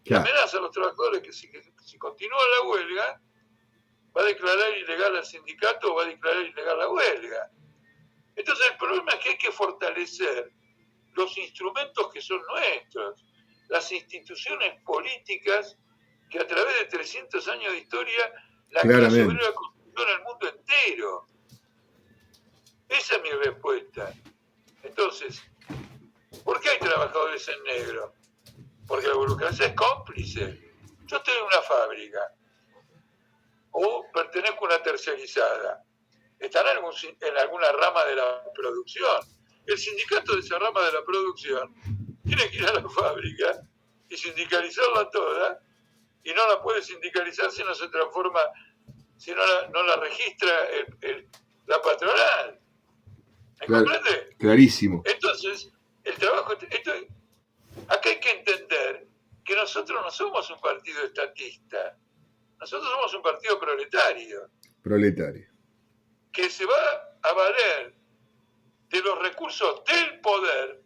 Y amenaza a los trabajadores que si continúa la huelga, va a declarar ilegal al sindicato o va a declarar ilegal la huelga. Entonces el problema es que hay que fortalecer los instrumentos que son nuestros, las instituciones políticas que a través de 300 años de historia la clase obrera construyó en el mundo entero. Esa es mi respuesta. Entonces, ¿por qué hay trabajadores en negro? Porque la burocracia es cómplice. Yo estoy en una fábrica o pertenezco a una tercerizada. Estará en alguna rama de la producción. El sindicato de esa rama de la producción tiene que ir a la fábrica y sindicalizarla toda, y no la puede sindicalizar si no se transforma, si no la registra la patronal. ¿Me comprende? Clarísimo. Entonces, el trabajo... acá hay que entender que nosotros no somos un partido estatista. Nosotros somos un partido proletario. Proletario. Que se va a valer de los recursos del poder,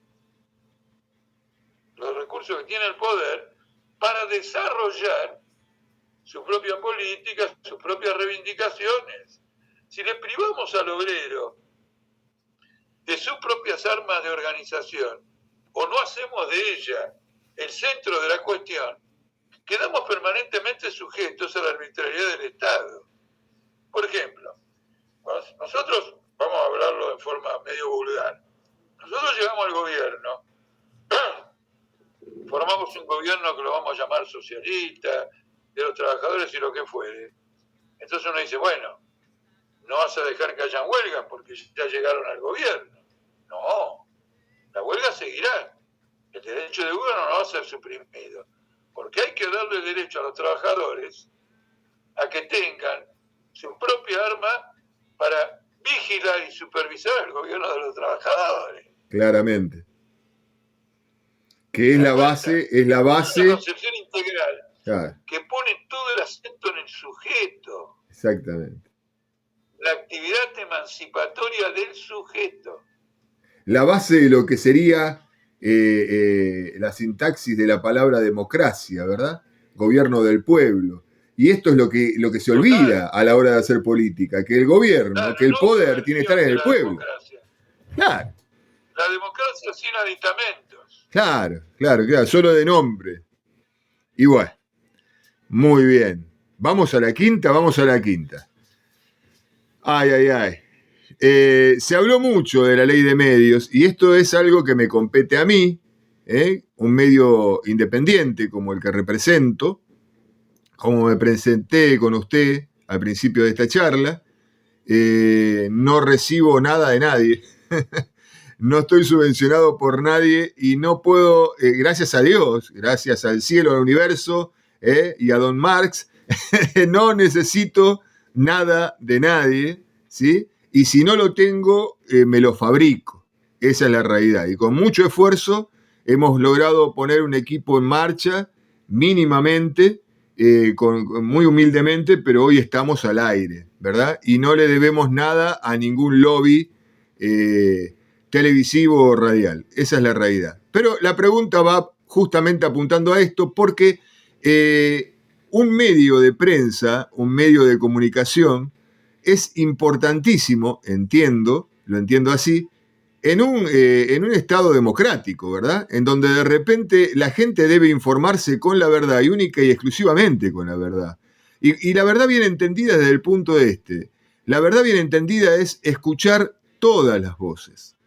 los recursos que tiene el poder, para desarrollar su propia política, sus propias reivindicaciones. Si le privamos al obrero de sus propias armas de organización, o no hacemos de ella el centro de la cuestión, quedamos permanentemente sujetos a la arbitrariedad del Estado. Por ejemplo, nosotros, vamos a hablarlo de forma medio vulgar, nosotros llegamos al gobierno, formamos un gobierno que lo vamos a llamar socialista, de los trabajadores y lo que fuere. Entonces uno dice, bueno, no vas a dejar que hayan huelgas porque ya llegaron al gobierno. No, la huelga seguirá. El derecho de huelga no va a ser suprimido. Porque hay que darle derecho a los trabajadores a que tengan su propia arma para vigilar y supervisar el gobierno de los trabajadores. Claramente. Que es la base, es la base. Una concepción integral. Claro. Que pone todo el acento en el sujeto. Exactamente. La actividad emancipatoria del sujeto. La base de lo que sería la sintaxis de la palabra democracia, ¿verdad? Gobierno del pueblo. Y esto es lo que se olvida a la hora de hacer política, que el gobierno, claro, que el no poder tiene que estar en el la pueblo. Democracia. Claro. La democracia sin aditamentos. Claro, solo de nombre. Y bueno, muy bien. Vamos a la quinta. Ay. Se habló mucho de la ley de medios y esto es algo que me compete a mí, un medio independiente como el que represento, como me presenté con usted al principio de esta charla. No recibo nada de nadie, no estoy subvencionado por nadie y no puedo, gracias a Dios, gracias al cielo, al universo y a Don Marx, no necesito nada de nadie, ¿sí? Y si no lo tengo, me lo fabrico. Esa es la realidad. Y con mucho esfuerzo hemos logrado poner un equipo en marcha, mínimamente, muy humildemente, pero hoy estamos al aire, ¿verdad? Y no le debemos nada a ningún lobby televisivo o radial. Esa es la realidad. Pero la pregunta va justamente apuntando a esto porque un medio de prensa, un medio de comunicación, es importantísimo, lo entiendo así, en un estado democrático, ¿verdad? En donde de repente la gente debe informarse con la verdad y única y exclusivamente con la verdad. Y la verdad bien entendida desde el punto de este. La verdad bien entendida es escuchar todas las voces.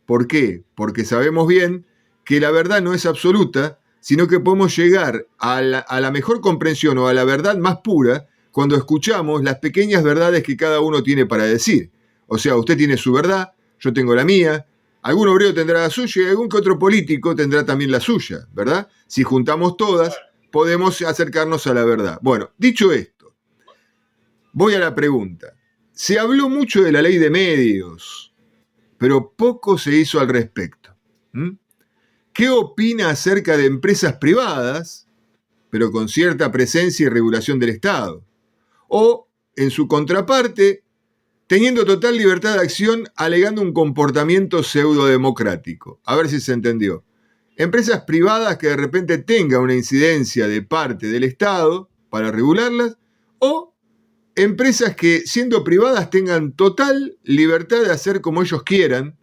¿Por qué? Porque sabemos bien que la verdad no es absoluta, sino que podemos llegar a la mejor comprensión o a la verdad más pura cuando escuchamos las pequeñas verdades que cada uno tiene para decir. O sea, usted tiene su verdad, yo tengo la mía, algún obrero tendrá la suya y algún que otro político tendrá también la suya, ¿verdad? Si juntamos todas, podemos acercarnos a la verdad. Bueno, dicho esto, voy a la pregunta. Se habló mucho de la ley de medios, pero poco se hizo al respecto. ¿Qué opina acerca de empresas privadas, pero con cierta presencia y regulación del Estado? O, en su contraparte, teniendo total libertad de acción, alegando un comportamiento pseudo-democrático. A ver si se entendió. Empresas privadas que de repente tengan una incidencia de parte del Estado para regularlas, o empresas que, siendo privadas, tengan total libertad de hacer como ellos quieran,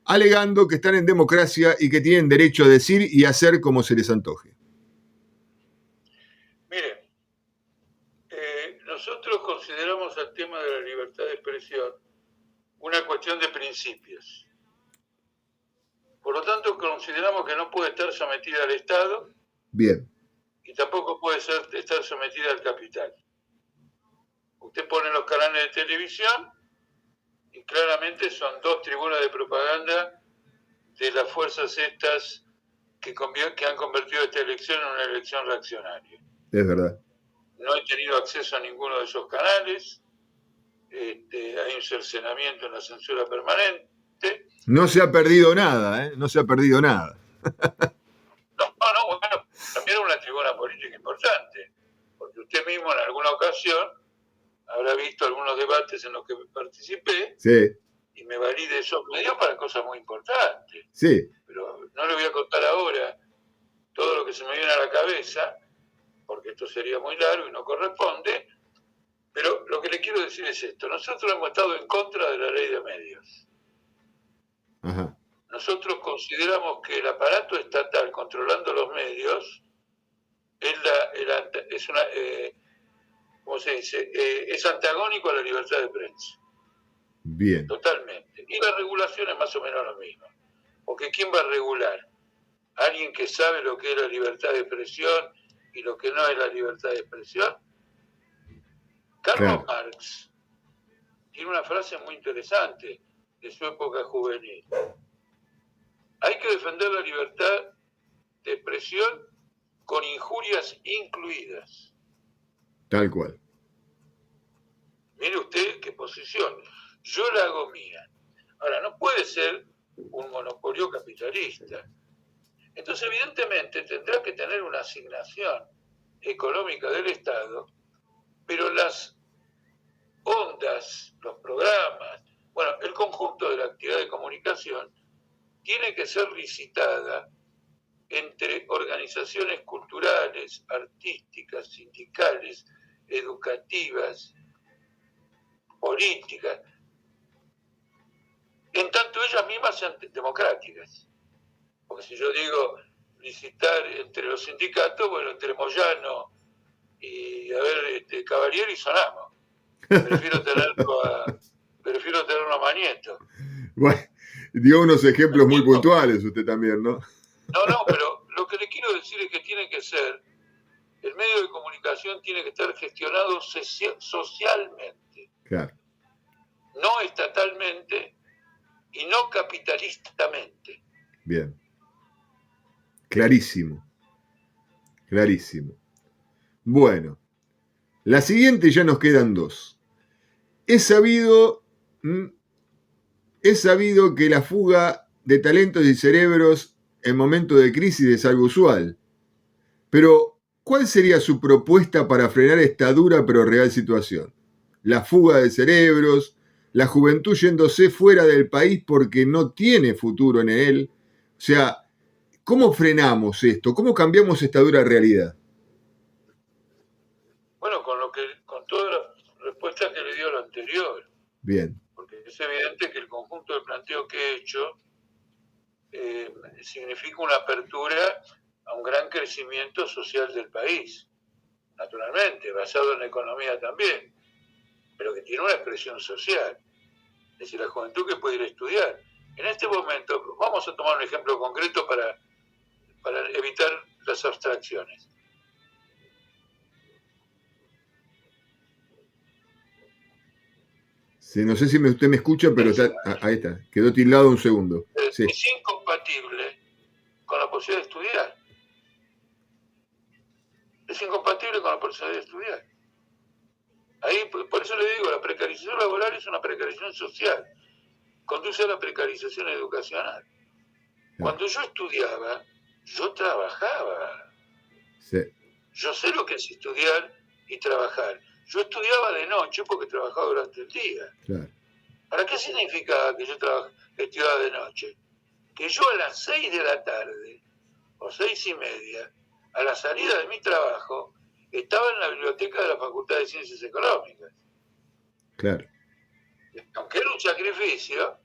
alegando que están en democracia y que tienen derecho a decir y hacer como se les antoje. Mire, nosotros consideramos el tema de la libertad de expresión una cuestión de principios. Por lo tanto, consideramos que no puede estar sometida al Estado. Bien. Y tampoco puede estar sometida al capital. Usted pone los canales de televisión y claramente son dos tribunas de propaganda de las fuerzas estas que han convertido esta elección en una elección reaccionaria. Es verdad. No he tenido acceso a ninguno de esos canales. Hay un cercenamiento en la censura permanente. No se ha perdido nada, ¿eh? No se ha perdido nada. No, bueno, también es una tribuna política importante, porque usted mismo en alguna ocasión habrá visto algunos debates en los que participé, sí, y me valí de esos medios para cosas muy importantes. Sí. Pero no le voy a contar ahora todo lo que se me viene a la cabeza, porque esto sería muy largo y no corresponde, pero lo que le quiero decir es esto. Nosotros hemos estado en contra de la ley de medios. Ajá. Nosotros consideramos que el aparato estatal controlando los medios ¿cómo se dice? Es antagónico a la libertad de prensa. Bien. Totalmente. Y la regulación es más o menos lo mismo. Porque ¿quién va a regular? ¿Alguien que sabe lo que es la libertad de expresión y lo que no es la libertad de expresión? Carlos Marx tiene una frase muy interesante de su época juvenil. Hay que defender la libertad de expresión con injurias incluidas. Tal cual. Mire usted qué posición. Yo la hago mía. Ahora, no puede ser un monopolio capitalista. Entonces, evidentemente, tendrá que tener una asignación económica del Estado, pero las ondas, los programas, bueno, el conjunto de la actividad de comunicación tiene que ser licitada entre organizaciones culturales culturales, artísticas, sindicales, educativas, políticas, en tanto ellas mismas sean democráticas. Porque si yo digo licitar entre los sindicatos, bueno, entre Moyano y Cavalieri sonamos. Prefiero tenerlo a Manieto. Bueno, dio unos ejemplos muy puntuales usted también, ¿no? No, pero lo que le quiero decir es que tiene que ser, el medio de comunicación tiene que estar gestionado socialmente, Claro. no estatalmente y no capitalistamente. Bien. Clarísimo. Clarísimo. Bueno, la siguiente ya nos quedan dos. Es sabido que la fuga de talentos y cerebros en momentos de crisis es algo usual. Pero, ¿cuál sería su propuesta para frenar esta dura pero real situación? La fuga de cerebros, la juventud yéndose fuera del país porque no tiene futuro en él. O sea, ¿cómo frenamos esto? ¿Cómo cambiamos esta dura realidad? Bueno, con todas las respuestas que le dio lo anterior. Bien. Porque es evidente que el conjunto de planteo que he hecho significa una apertura a un gran crecimiento social del país, naturalmente, basado en la economía también, pero que tiene una expresión social. Es decir, la juventud que puede ir a estudiar. En este momento, vamos a tomar un ejemplo concreto para evitar las abstracciones. Sí, no sé si usted me escucha, pero ahí está. Quedó tildado un segundo. Sí. Es incompatible con la posibilidad de estudiar. Es incompatible con la posibilidad de estudiar. Ahí, por eso le digo, la precarización laboral es una precarización social. Conduce a la precarización educacional. Cuando yo estudiaba, yo trabajaba. Sí. Yo sé lo que es estudiar y trabajar. Yo estudiaba de noche porque trabajaba durante el día. Claro. ¿Para qué significaba que yo estudiaba de noche? Que yo a las 6 de la tarde, o 6:30, a la salida de mi trabajo, estaba en la biblioteca de la Facultad de Ciencias Económicas. Claro. Aunque era un sacrificio,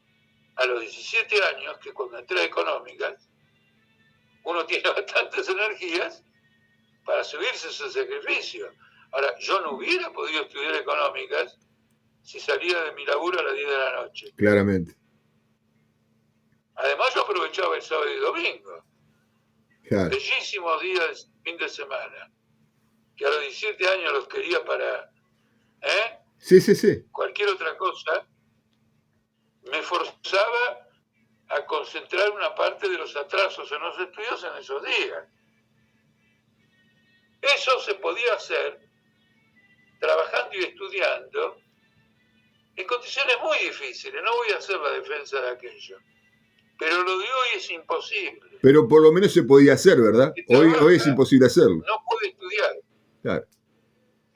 a los 17 años, que cuando entré a Económicas, uno tiene bastantes energías para subirse a ese sacrificio. Ahora, yo no hubiera podido estudiar Económicas si salía de mi laburo a las 10 de la noche. Claramente. Además, yo aprovechaba el sábado y domingo. Claro. Bellísimos días, fin de semana, que a los 17 años los quería para Sí. cualquier otra cosa, me forzaba a concentrar una parte de los atrasos en los estudios en esos días. Eso se podía hacer trabajando y estudiando en condiciones muy difíciles. No voy a hacer la defensa de aquello, pero lo de hoy es imposible. Pero por lo menos se podía hacer, ¿verdad? Hoy es imposible hacerlo. No puede estudiar. Claro.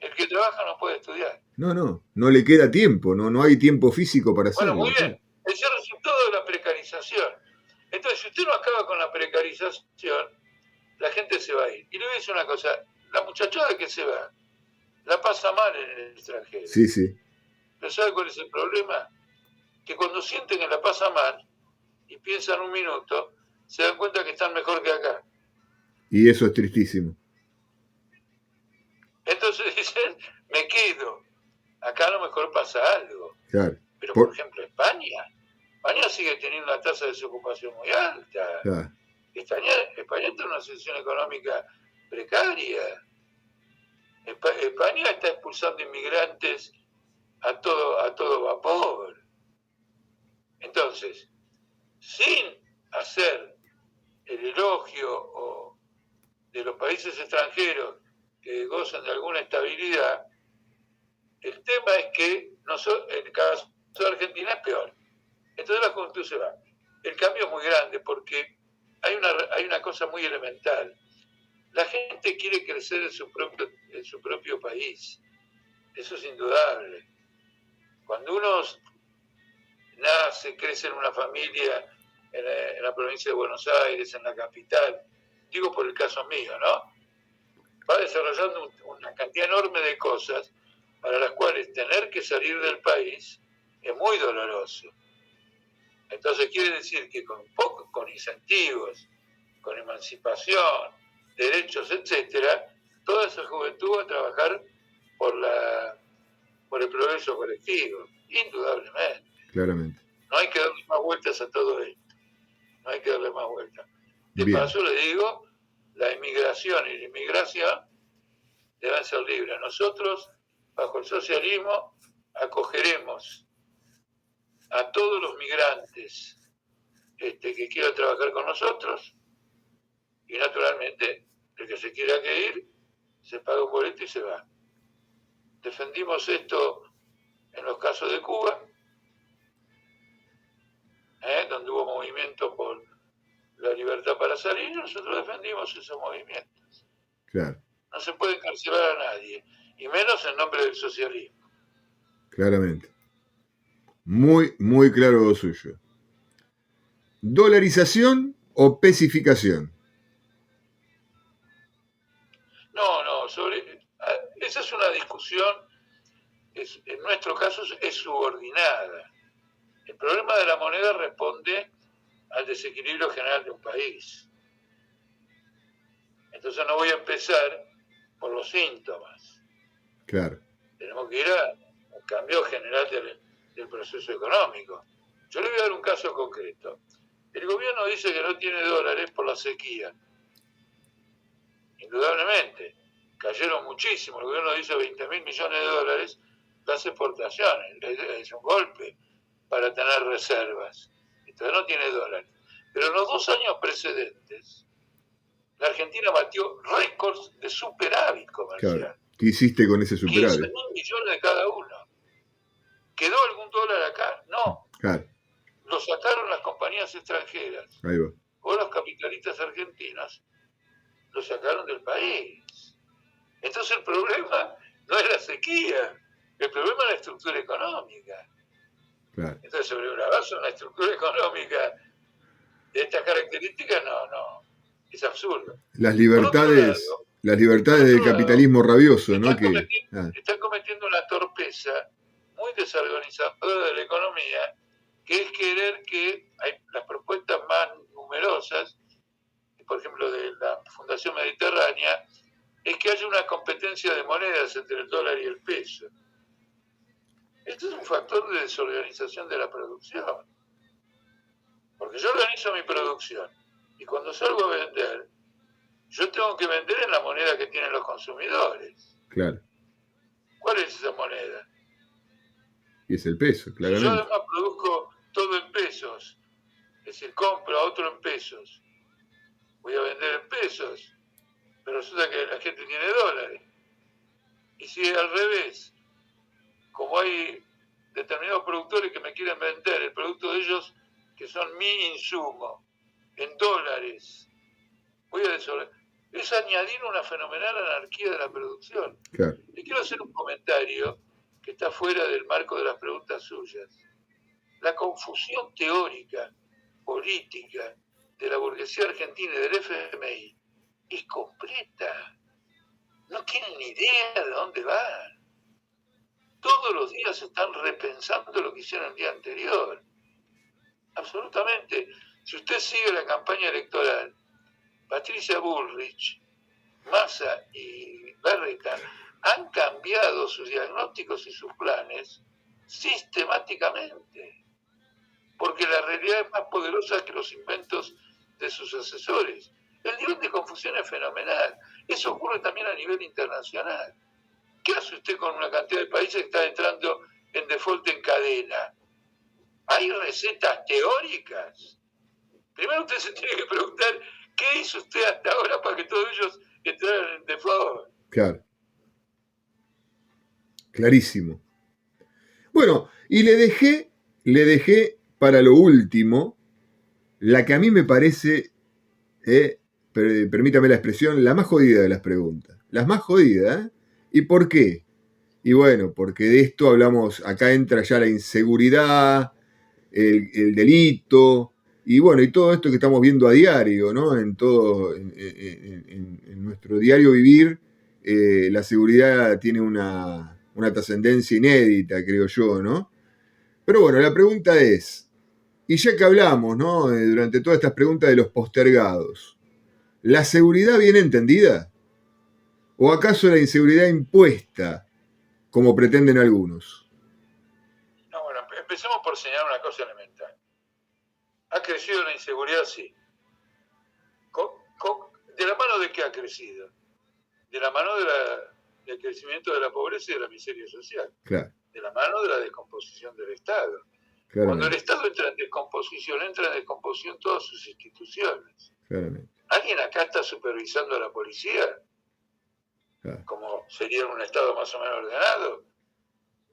El que trabaja no puede estudiar. No le queda tiempo, no hay tiempo físico para hacerlo. Bueno, muy bien. Es el resultado de la precarización. Entonces, si usted no acaba con la precarización, la gente se va a ir. Y le voy a decir una cosa, la muchachada que se va, la pasa mal en el extranjero. Sí. ¿Pero sabe cuál es el problema? Que cuando sienten que la pasa mal y piensan un minuto, se dan cuenta que están mejor que acá. Y eso es tristísimo. Entonces dicen, me quedo. Acá a lo mejor pasa algo. Claro. Pero, por ejemplo, España sigue teniendo una tasa de desocupación muy alta. Claro. España está en una situación económica precaria. España está expulsando inmigrantes a todo vapor. Entonces, sin hacer el elogio de los países extranjeros que gozan de alguna estabilidad, el tema es que en el caso de Argentina es peor. Entonces la juventud se va. El cambio es muy grande porque hay una cosa muy elemental. La gente quiere crecer en su propio país. Eso es indudable. Cuando uno nace, crece en una familia en la provincia de Buenos Aires, en la capital, digo por el caso mío, ¿no? va desarrollando una cantidad enorme de cosas para las cuales tener que salir del país es muy doloroso. Entonces quiere decir que con incentivos, con emancipación, derechos, etcétera, toda esa juventud va a trabajar por el progreso colectivo, indudablemente. Claramente. No hay que darle más vueltas a todo esto. No hay que darle más vueltas. De Bien. paso le digo, la inmigración y la inmigración deben ser libres. Nosotros, bajo el socialismo, acogeremos a todos los migrantes que quieran trabajar con nosotros y naturalmente el que se quiera que ir se paga un boleto y se va. Defendimos esto en los casos de Cuba, donde hubo movimiento por la libertad para salir, y nosotros defendimos esos movimientos. Claro. No se puede encarcelar a nadie, y menos en nombre del socialismo. Claramente. Muy, muy claro lo suyo. ¿Dolarización o pesificación? No, esa es una discusión, en nuestro caso es subordinada. El problema de la moneda responde al desequilibrio general de un país. Entonces no voy a empezar por los síntomas. Claro. Tenemos que ir a un cambio general del proceso económico. Yo le voy a dar un caso concreto. El gobierno dice que no tiene dólares por la sequía. Indudablemente, cayeron muchísimo. El gobierno dice 20.000 millones de dólares las exportaciones. Es un golpe para tener reservas. Entonces no tiene dólares. Pero en los 2 años precedentes, la Argentina batió récords de superávit comercial. Claro. ¿Qué hiciste con ese superávit? 15.000 millones de cada uno. ¿Quedó algún dólar acá? No. Claro. Lo sacaron las compañías extranjeras. Ahí va. O los capitalistas argentinos lo sacaron del país. Entonces el problema no es la sequía, el problema es la estructura económica. Claro. Entonces sobre una base de una estructura económica de estas características, no, es absurdo. Las libertades del capitalismo rabioso, ¿no? Están cometiendo una torpeza muy desorganizadora de la economía, que es querer que hay las propuestas más numerosas, por ejemplo de la Fundación Mediterránea, es que haya una competencia de monedas entre el dólar y el peso. Esto es un factor de desorganización de la producción. Porque yo organizo mi producción y cuando salgo a vender, yo tengo que vender en la moneda que tienen los consumidores. Claro. ¿Cuál es esa moneda? Y es el peso, claramente. Si yo además produzco todo en pesos, es decir, compro a otro en pesos, voy a vender en pesos, pero resulta que la gente tiene dólares. Y si al revés, como hay determinados productores que me quieren vender el producto de ellos, que son mi insumo, en dólares, voy a desorganizar. Es añadir una fenomenal anarquía de la producción. Claro. Le quiero hacer un comentario que está fuera del marco de las preguntas suyas. La confusión teórica, política, de la burguesía argentina y del FMI es completa. No tienen ni idea de dónde van. Todos los días están repensando lo que hicieron el día anterior. Absolutamente. Si usted sigue la campaña electoral, Patricia Bullrich, Massa y Berreta han cambiado sus diagnósticos y sus planes sistemáticamente, porque la realidad es más poderosa que los inventos de sus asesores. El nivel de confusión es fenomenal. Eso ocurre también a nivel internacional. ¿Qué hace usted con una cantidad de países que están entrando en default en cadena? Hay recetas teóricas. Primero usted se tiene que preguntar ¿qué hizo usted hasta ahora para que todos ellos entraran en default? Claro. Clarísimo. Bueno, y le dejé para lo último la que a mí me parece, permítame la expresión, la más jodida de las preguntas. Las más jodidas, ¿eh? ¿Y por qué? Y bueno, porque de esto hablamos, acá entra ya la inseguridad, el delito, y bueno, y todo esto que estamos viendo a diario, ¿no? En nuestro diario vivir, la seguridad tiene una trascendencia inédita, creo yo, ¿no? Pero bueno, la pregunta es, y ya que hablamos, ¿no? Durante todas estas preguntas de los postergados, ¿la seguridad bien entendida? ¿O acaso la inseguridad impuesta, como pretenden algunos? No, bueno, empecemos por señalar una cosa elemental. ¿Ha crecido la inseguridad? Sí. ¿De la mano de qué ha crecido? De la mano del crecimiento de la pobreza y de la miseria social. Claro. De la mano de la descomposición del Estado. Claramente. Cuando el Estado entra en descomposición todas sus instituciones. Claramente. ¿Alguien acá está supervisando a la policía? Claro. Como sería un Estado más o menos ordenado.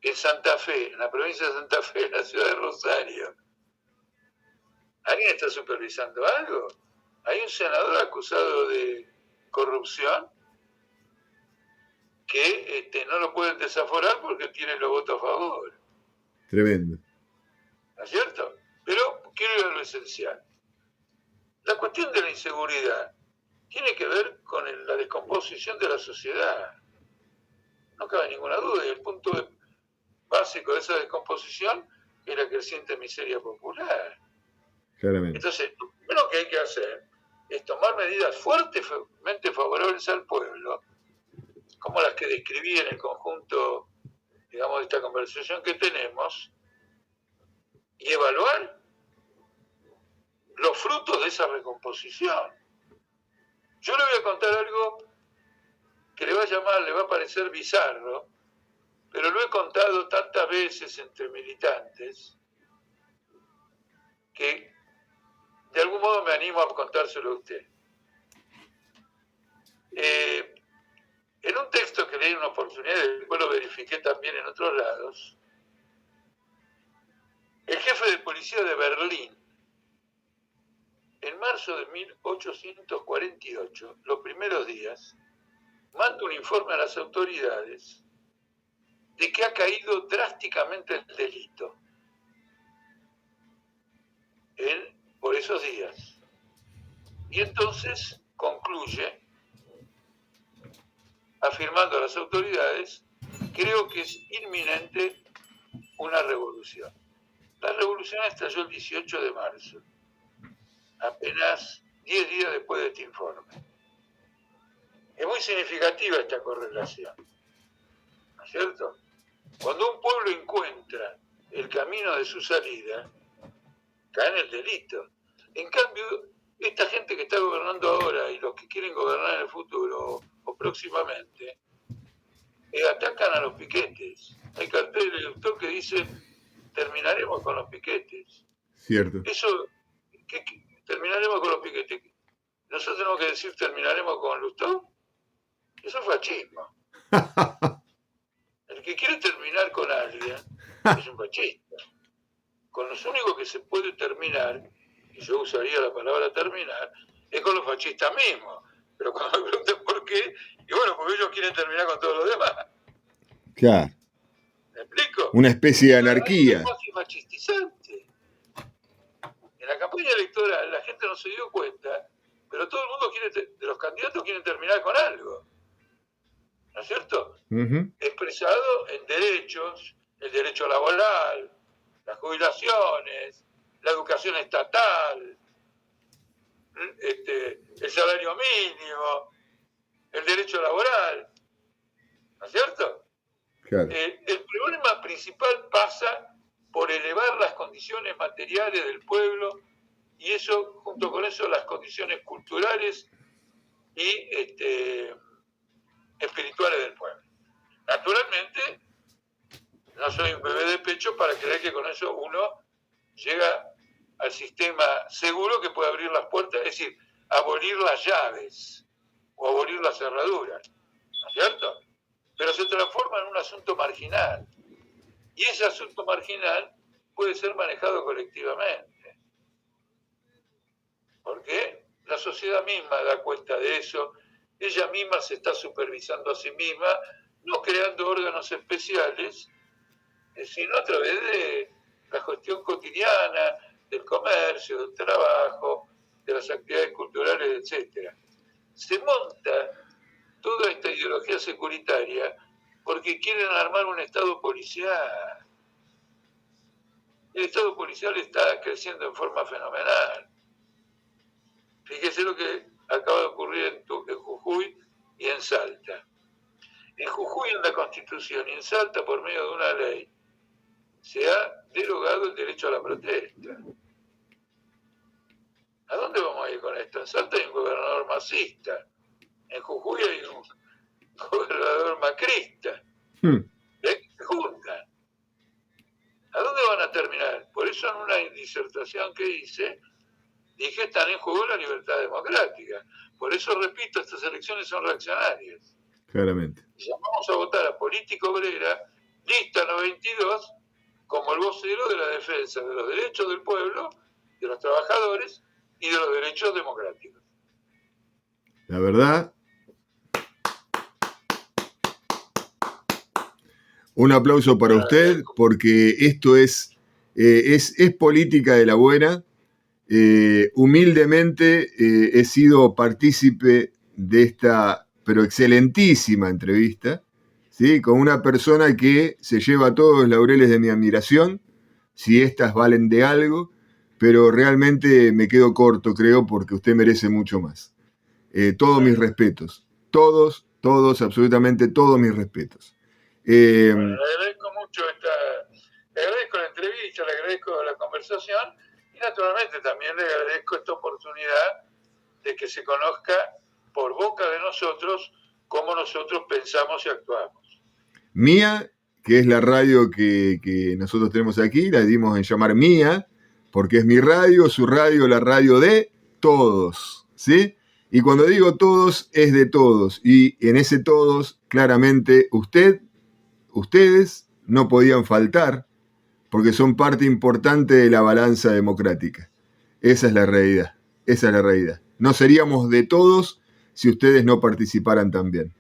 En Santa Fe, en la provincia de Santa Fe, en la ciudad de Rosario, ¿alguien está supervisando algo? Hay un senador acusado de corrupción que no lo pueden desaforar porque tiene los votos a favor. Tremendo. ¿No es cierto? Pero quiero ir a lo esencial. La cuestión de la inseguridad tiene que ver con la descomposición de la sociedad. No cabe ninguna duda. Y el punto básico de esa descomposición es la creciente miseria popular. Claramente. Entonces, lo primero que hay que hacer es tomar medidas fuertemente favorables al pueblo, como las que describí en el conjunto, digamos, de esta conversación que tenemos, y evaluar los frutos de esa recomposición. Yo le voy a contar algo que le va a parecer bizarro, pero lo he contado tantas veces entre militantes que de algún modo me animo a contárselo a usted. En un texto que leí en una oportunidad, después lo verifiqué también en otros lados, el jefe de policía de Berlín, en marzo de 1848, los primeros días, manda un informe a las autoridades de que ha caído drásticamente el delito por esos días. Y entonces concluye, afirmando a las autoridades, creo que es inminente una revolución. La revolución estalló el 18 de marzo, apenas 10 días después de este informe. Es muy significativa esta correlación, ¿no es cierto? Cuando un pueblo encuentra el camino de su salida, cae en el delito. En cambio, esta gente que está gobernando ahora y los que quieren gobernar en el futuro o próximamente, atacan a los piquetes. Hay carteles del doctor que dicen, terminaremos con los piquetes. Cierto. Eso, ¿qué terminaremos con los piquetes? ¿Nosotros tenemos que decir terminaremos con Lustó? Eso es fascismo. El que quiere terminar con alguien es un fascista. Con los únicos que se puede terminar, y yo usaría la palabra terminar, es con los fascistas mismos. Pero cuando me preguntan por qué, y bueno, porque ellos quieren terminar con todos los demás. Claro. ¿Me explico? Una especie de anarquía. Es más fascistizante. En la campaña electoral la gente no se dio cuenta, pero todo el mundo de los candidatos quieren terminar con algo. ¿No es cierto? Expresado en derechos, el derecho laboral, las jubilaciones, la educación estatal, el salario mínimo, el derecho laboral, ¿no es cierto? Claro. El problema principal pasa por elevar las condiciones materiales del pueblo y eso, junto con eso, las condiciones culturales y espirituales del pueblo. Naturalmente, no soy un bebé de pecho para creer que con eso uno llega al sistema seguro que puede abrir las puertas, es decir, abolir las llaves o abolir las cerraduras, ¿no es cierto? Pero se transforma en un asunto marginal. Y ese asunto marginal puede ser manejado colectivamente. Porque la sociedad misma da cuenta de eso, ella misma se está supervisando a sí misma, no creando órganos especiales, sino a través de la gestión cotidiana, del comercio, del trabajo, de las actividades culturales, etc. Se monta toda esta ideología inteligencia securitaria porque quieren armar un Estado policial. El Estado policial está creciendo en forma fenomenal. Fíjese lo que acaba de ocurrir en Jujuy y en Salta. En Jujuy, en la Constitución, y en Salta, por medio de una ley, se ha derogado el derecho a la protesta. ¿A dónde vamos a ir con esto? En Salta hay un gobernador masista. En Jujuy hay un gobernador macrista. Se juntan. ¿A dónde van a terminar? Por eso en una disertación que hice, dije, están en juego la libertad democrática. Por eso, repito, estas elecciones son reaccionarias. Claramente. Y vamos a votar a Política Obrera, lista 92, como el vocero de la defensa de los derechos del pueblo, de los trabajadores y de los derechos democráticos. La verdad, un aplauso para usted, porque esto es política de la buena. Humildemente he sido partícipe de esta, pero excelentísima entrevista, ¿sí? Con una persona que se lleva todos los laureles de mi admiración, si estas valen de algo, pero realmente me quedo corto, creo, porque usted merece mucho más. Todos mis respetos, todos, absolutamente todos mis respetos. Bueno, le agradezco mucho le agradezco la entrevista, le agradezco la conversación y naturalmente también le agradezco esta oportunidad de que se conozca por boca de nosotros cómo nosotros pensamos y actuamos. Mía, que es la radio que nosotros tenemos aquí, la dimos en llamar Mía, porque es mi radio, su radio, la radio de todos, ¿sí? Y cuando digo todos, es de todos. Y en ese todos, claramente, ustedes no podían faltar, porque son parte importante de la balanza democrática. Esa es la realidad. No seríamos de todos si ustedes no participaran también.